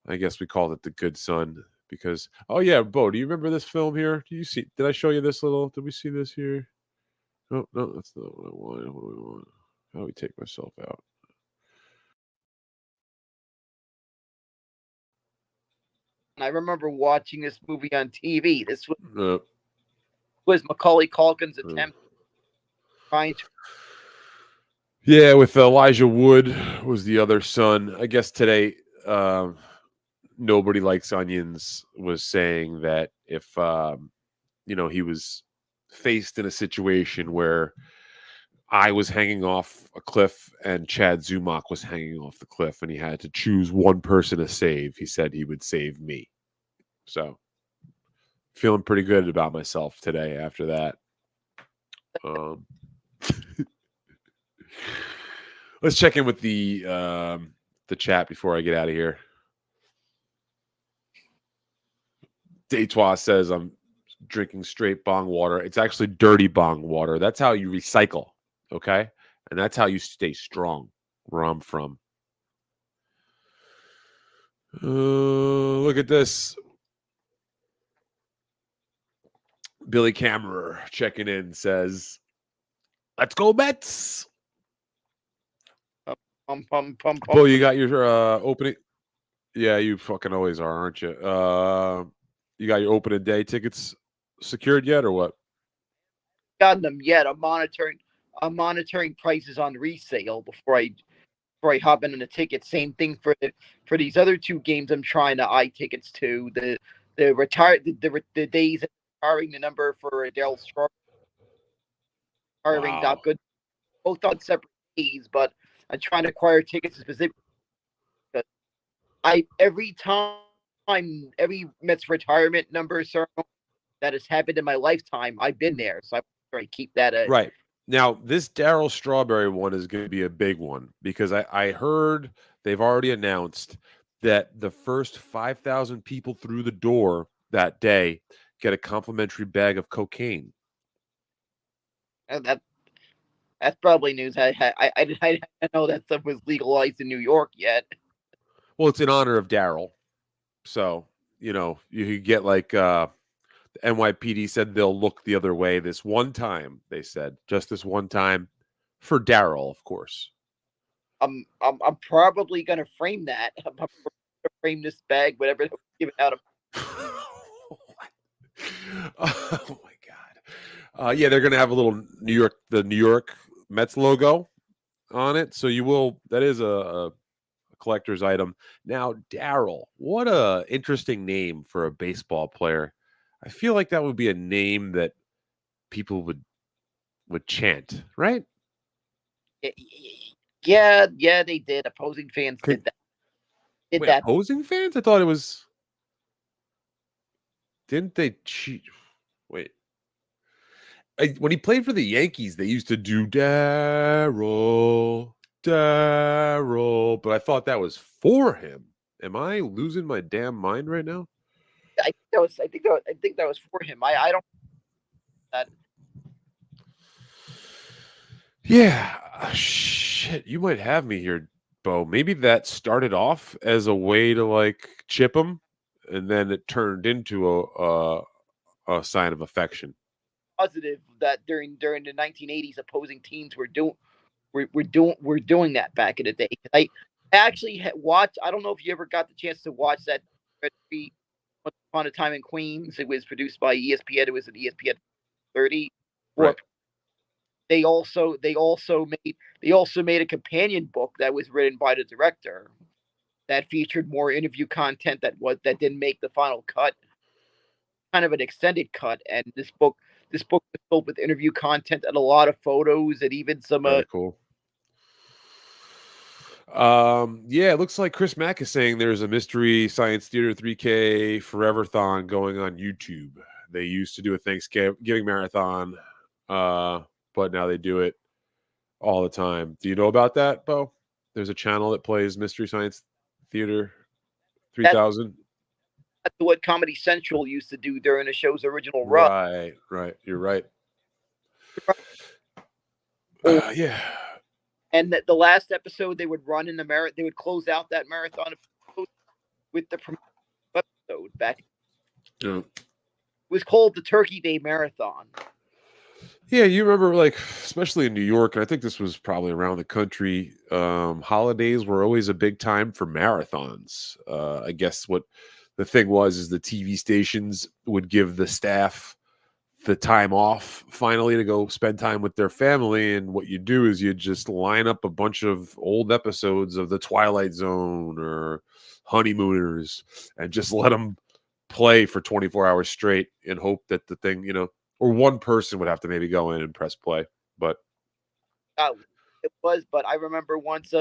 I guess we called it the Good Son because oh yeah, Bo, do you remember this film here? Do you see? Did I show you this little? Did we see this here? No, no, that's not what I wanted. What do we want? How do we take myself out? And I remember watching this movie on TV. This Uh, was Macaulay Culkin's uh, attempt trying to. yeah, with Elijah Wood was the other son. I guess today, nobody likes onions was saying that if he was faced in a situation where I was hanging off a cliff and Chad Zumach was hanging off the cliff and he had to choose one person to save. He said he would save me. So feeling pretty good about myself today after that. Let's check in with the chat before I get out of here. Daytois says I'm drinking straight bong water. It's actually dirty bong water. That's how you recycle. Okay. And that's how you stay strong where I'm from. Look at this. Billy Kammerer checking in says, let's go Mets. Pum. Bo, you got your opening. Yeah, you fucking always are, aren't you? You got your opening day tickets secured yet or what? Gotten them yet. I'm monitoring. I'm monitoring prices on resale before I hop in on the ticket. Same thing for these other two games. I'm trying to eye tickets to the days retiring the number for Daryl Strawberry retiring Wow. Doc Good, both on separate. days, but I'm trying to acquire tickets specifically. Every Mets retirement number ceremony that has happened in my lifetime, I've been there. So I try to keep that. Right. Now, this Daryl Strawberry one is going to be a big one because I heard they've already announced that the first 5,000 people through the door that day get a complimentary bag of cocaine. That's probably news. I didn't know that stuff was legalized in New York yet. Well, it's in honor of Daryl. So, you could get like NYPD said they'll look the other way this one time, they said. Just this one time for Daryl, of course. I'm probably gonna frame that. I'm gonna frame this bag, whatever they give it out of. Oh my god! Yeah, they're gonna have a little the New York Mets logo on it. So you will. That is a collector's item. Now, Daryl, what a interesting name for a baseball player. I feel like that would be a name that people would chant, right? Yeah, they did. Opposing fans did that. Wait, opposing fans? I thought it was. Didn't they cheat? Wait. When he played for the Yankees, they used to do Daryl, but I thought that was for him. Am I losing my damn mind right now? I think that was for him. I don't. That. Yeah, shit. You might have me here, Bo. Maybe that started off as a way to like chip him, and then it turned into a sign of affection. Positive that during the 1980s, opposing teams were doing that back in the day. I actually watched. I don't know if you ever got the chance to watch that. Once Upon a Time in Queens. It was produced by ESPN. It was an ESPN 30. Right. They also made a companion book that was written by the director that featured more interview content that didn't make the final cut, kind of an extended cut. And this book was filled with interview content and a lot of photos and even some. Very cool. Yeah, it looks like Chris Mack is saying there's a Mystery Science Theater 3K Forever-thon going on YouTube. They used to do a Thanksgiving marathon, but now they do it all the time. Do you know about that, Bo? There's a channel that plays Mystery Science Theater 3000. That's what Comedy Central used to do during the show's original run. Right. You're right. Yeah. And the last episode they would run in the marathon. They would close out that marathon with the episode back. Yeah. It was called the Turkey Day Marathon. Yeah, you remember, like, especially in New York, and I think this was probably around the country, holidays were always a big time for marathons. I guess what the thing was is the TV stations would give the staff the time off finally to go spend time with their family. And what you do is you just line up a bunch of old episodes of The Twilight Zone or Honeymooners and just let them play for 24 hours straight and hope that the thing, or one person would have to maybe go in and press play. But it was, but I remember once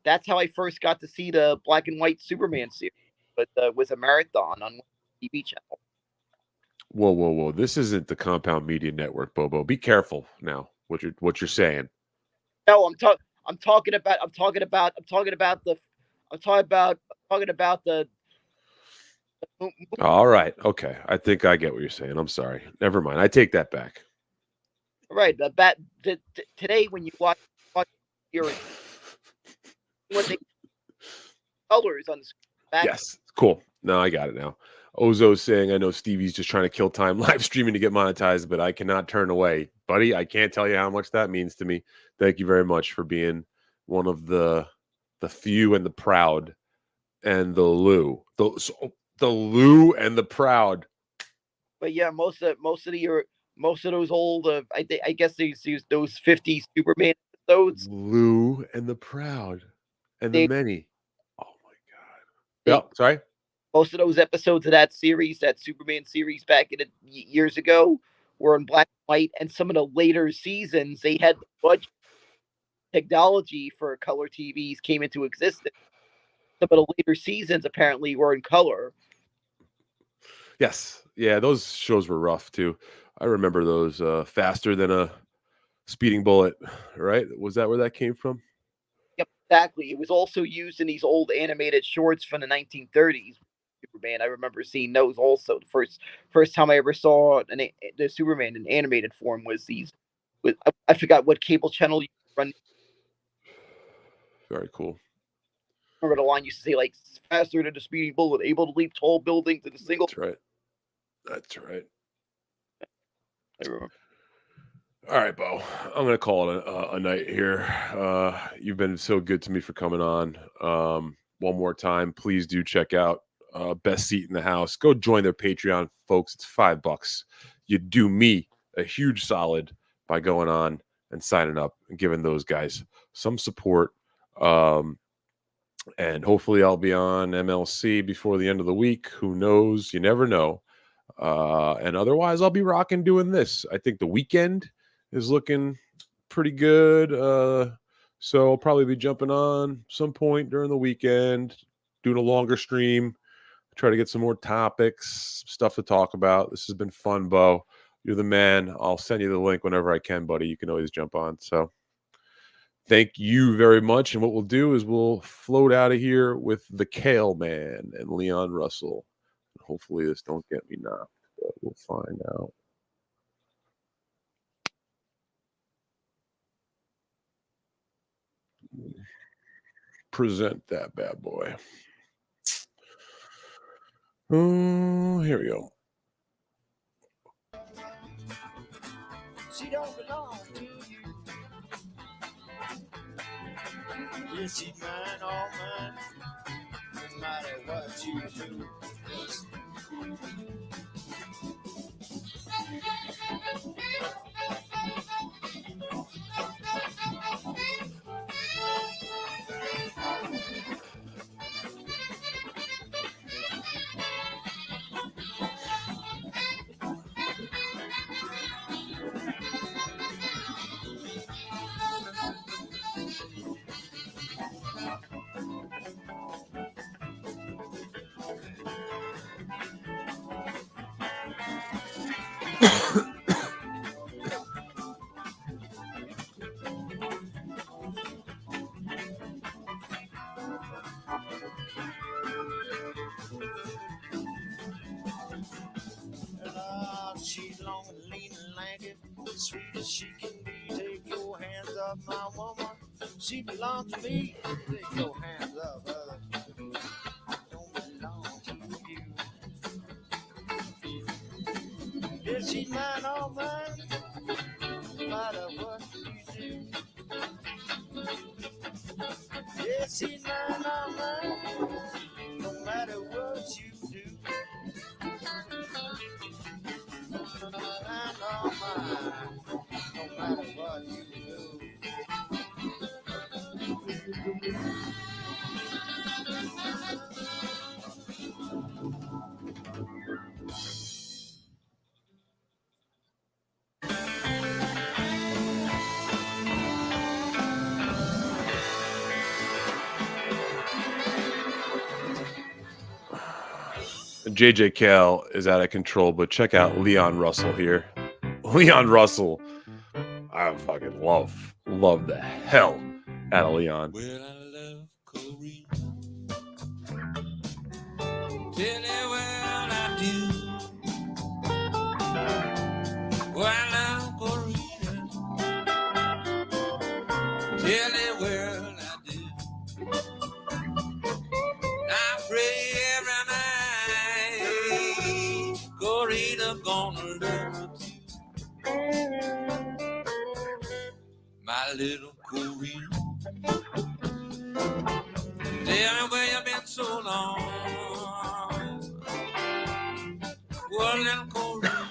that's how I first got to see the black and white Superman series. But was a marathon on TV channel. Whoa! This isn't the Compound Media Network, Bobo. Be careful now. What you're saying? No, I'm talking about the. All right. Okay. I think I get what you're saying. I'm sorry. Never mind. I take that back. Right. Today when you watch here, when they colors on the back. Yes. Cool. No, I got it now. Ozo's saying, I know Stevie's just trying to kill time live streaming to get monetized, but I cannot turn away. Buddy, I can't tell you how much that means to me. Thank you very much for being one of the few and the proud and the Lou. The Lou and the proud. But yeah, most of those old I guess those 50 Superman episodes. Lou and the proud and the many. Oh my god. Yep, sorry. Most of those episodes of that series, that Superman series back in years ago, were in black and white, and some of the later seasons they had the budget technology for color TVs came into existence, some of the later seasons apparently were in color. Yes. Yeah, those shows were rough too. I remember those faster than a speeding bullet, right? Was that where that came from? Yep, exactly. It was also used in these old animated shorts from the 1930s. Superman, I remember seeing those also. The first time I ever saw the Superman in animated form was these. I forgot what cable channel you run. Very cool. Remember the line used to say like faster than a speeding bullet, able to leap tall buildings in a single. That's right. That's right. I remember. All right, Bo. I'm gonna call it a night here. You've been so good to me for coming on. One more time, please do check out Best Seat in the House. Go join their Patreon, folks. It's $5. You do me a huge solid by going on and signing up and giving those guys some support. And hopefully, I'll be on MLC before the end of the week. Who knows? You never know. And otherwise, I'll be rocking doing this. I think the weekend is looking pretty good. So I'll probably be jumping on some point during the weekend, doing a longer stream, try to get some more topics, stuff to talk about. This has been fun, Bo. You're the man. I'll send you the link whenever I can, buddy. You can always jump on. So thank you very much. And what we'll do is we'll float out of here with the Kale Man and Leon Russell. Hopefully this don't get me knocked, but we'll find out. Present that bad boy. Oh, here we go. She don't belong to you. Yes, she's mine, all mine. No matter what you do. She's long and lean and lanky, sweet as she can be. Take your hands off my woman. She belongs to me. Take your hands off her. Don't belong to you. Yeah, she's mine, all mine. No matter what you do. Yeah, she's mine, all mine. No matter what you do. Mine, all mine. No matter what you do. JJ Cale is out of control, but check out Leon Russell here. Leon Russell, I fucking love the hell out of Leon. Well, I love Corrine. Tell you well I do. Well, I love Corrine. Tell you well I do. I pray every night Corrine gonna love you. My little Corrine. Tell me where you been so long. Well, little Corrine,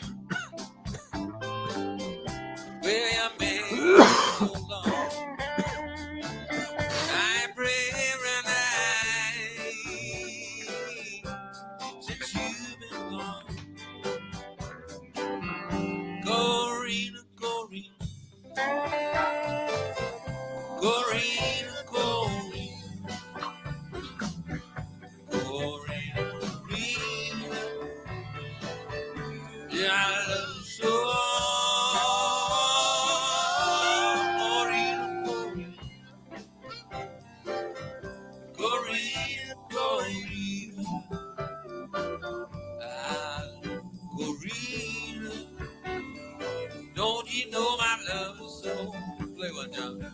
where you been so long. I pray every night since you've been gone. Corrine, Corrine, Corrine. Yeah, I love you so. Corina, Corina, Corina, don't you know my love is so? Play one, John.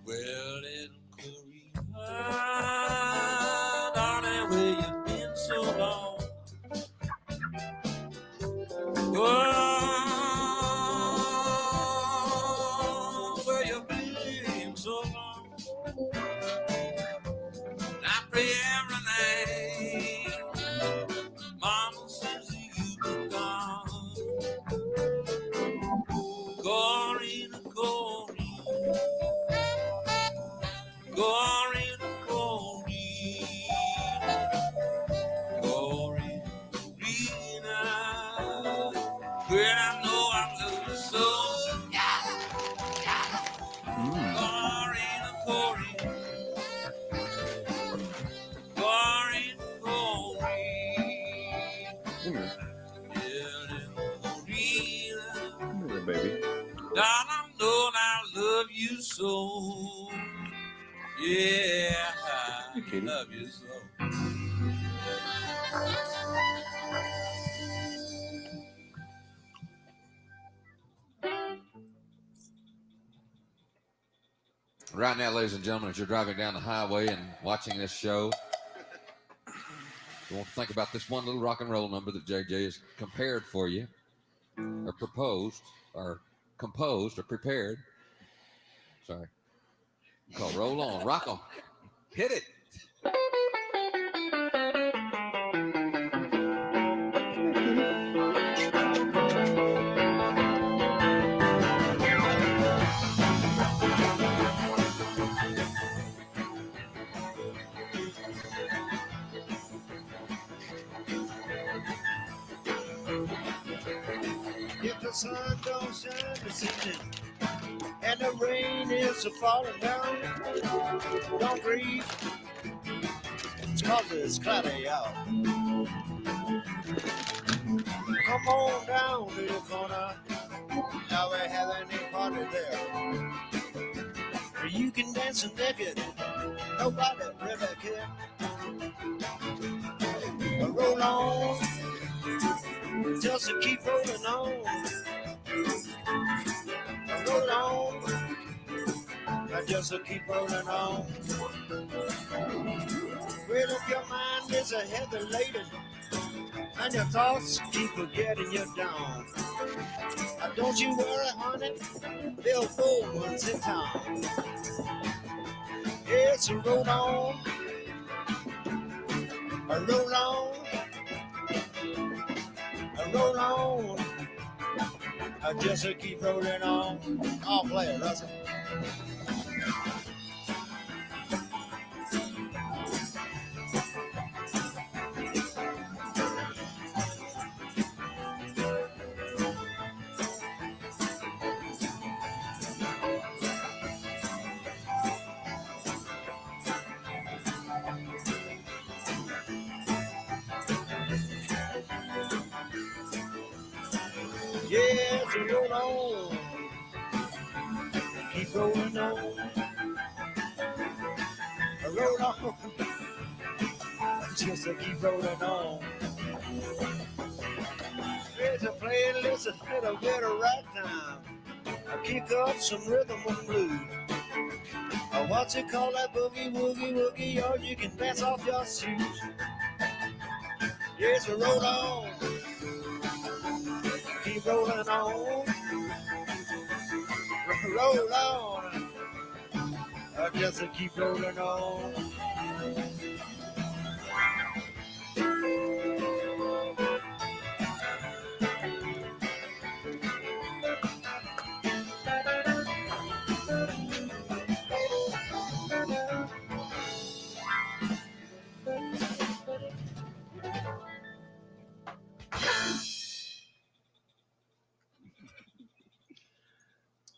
Well, little Corina, darling, where you been so long? Oh, where you been so long? I pray every night. Mama says you've been gone. Corina, Corina, Corina, Corina, Corina. Well, I know I love you so. Corina, Corina, Corina, Corina. Yeah, Corina. Come here, baby. Darling, I know I love you so. Yeah, I Kitty. love you so. Right now, ladies and gentlemen, as you're driving down the highway and watching this show, you want to think about this one little rock and roll number that JJ has compared for you, or proposed, or composed, or prepared. Sorry. Called Roll On, Rock On. Hit it. If the sun don't shine this evening and the rain is falling down, don't grieve. It's 'cause it's cloudy out. Come on down to the corner. Now we're having a party there. Where you can dance naked. Nobody really care. Roll on. Just to keep rolling on. Roll on. Just to keep rolling on. Well, if your mind is a heavy laden and your thoughts keep getting you down, don't you worry, honey, there'll go ones in town. It's a roll on. A roll on. Roll on, I just keep rolling on. I'll play it, Russell. Yeah, so roll on. Keep rolling on. Roll on. Just keep rolling on. There's a playlist that'll get a right time. I kick up some rhythm and blues. What's it called, that boogie, woogie, woogie, or you can dance off your shoes. Yes, roll on. Keep rolling on. Roll on. Just keep rolling on.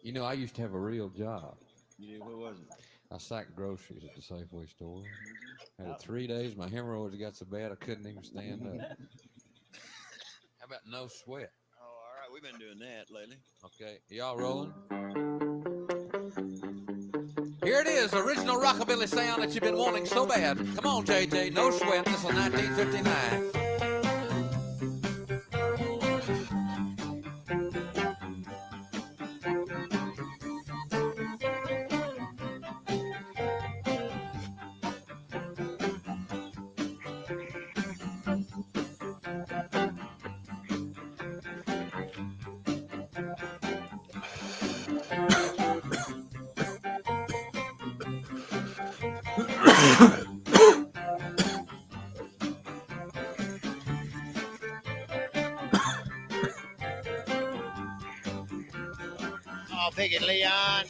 You know, I used to have a real job. Yeah, what was it? I sacked groceries at the Safeway store. Had it 3 days. My hemorrhoids got so bad I couldn't even stand up. How about no sweat? Oh, all right. We've been doing that lately. Okay, y'all rolling? Here it is, original rockabilly sound that you've been wanting so bad. Come on, JJ, no sweat. This is 1959. Oh, pick it, Leon.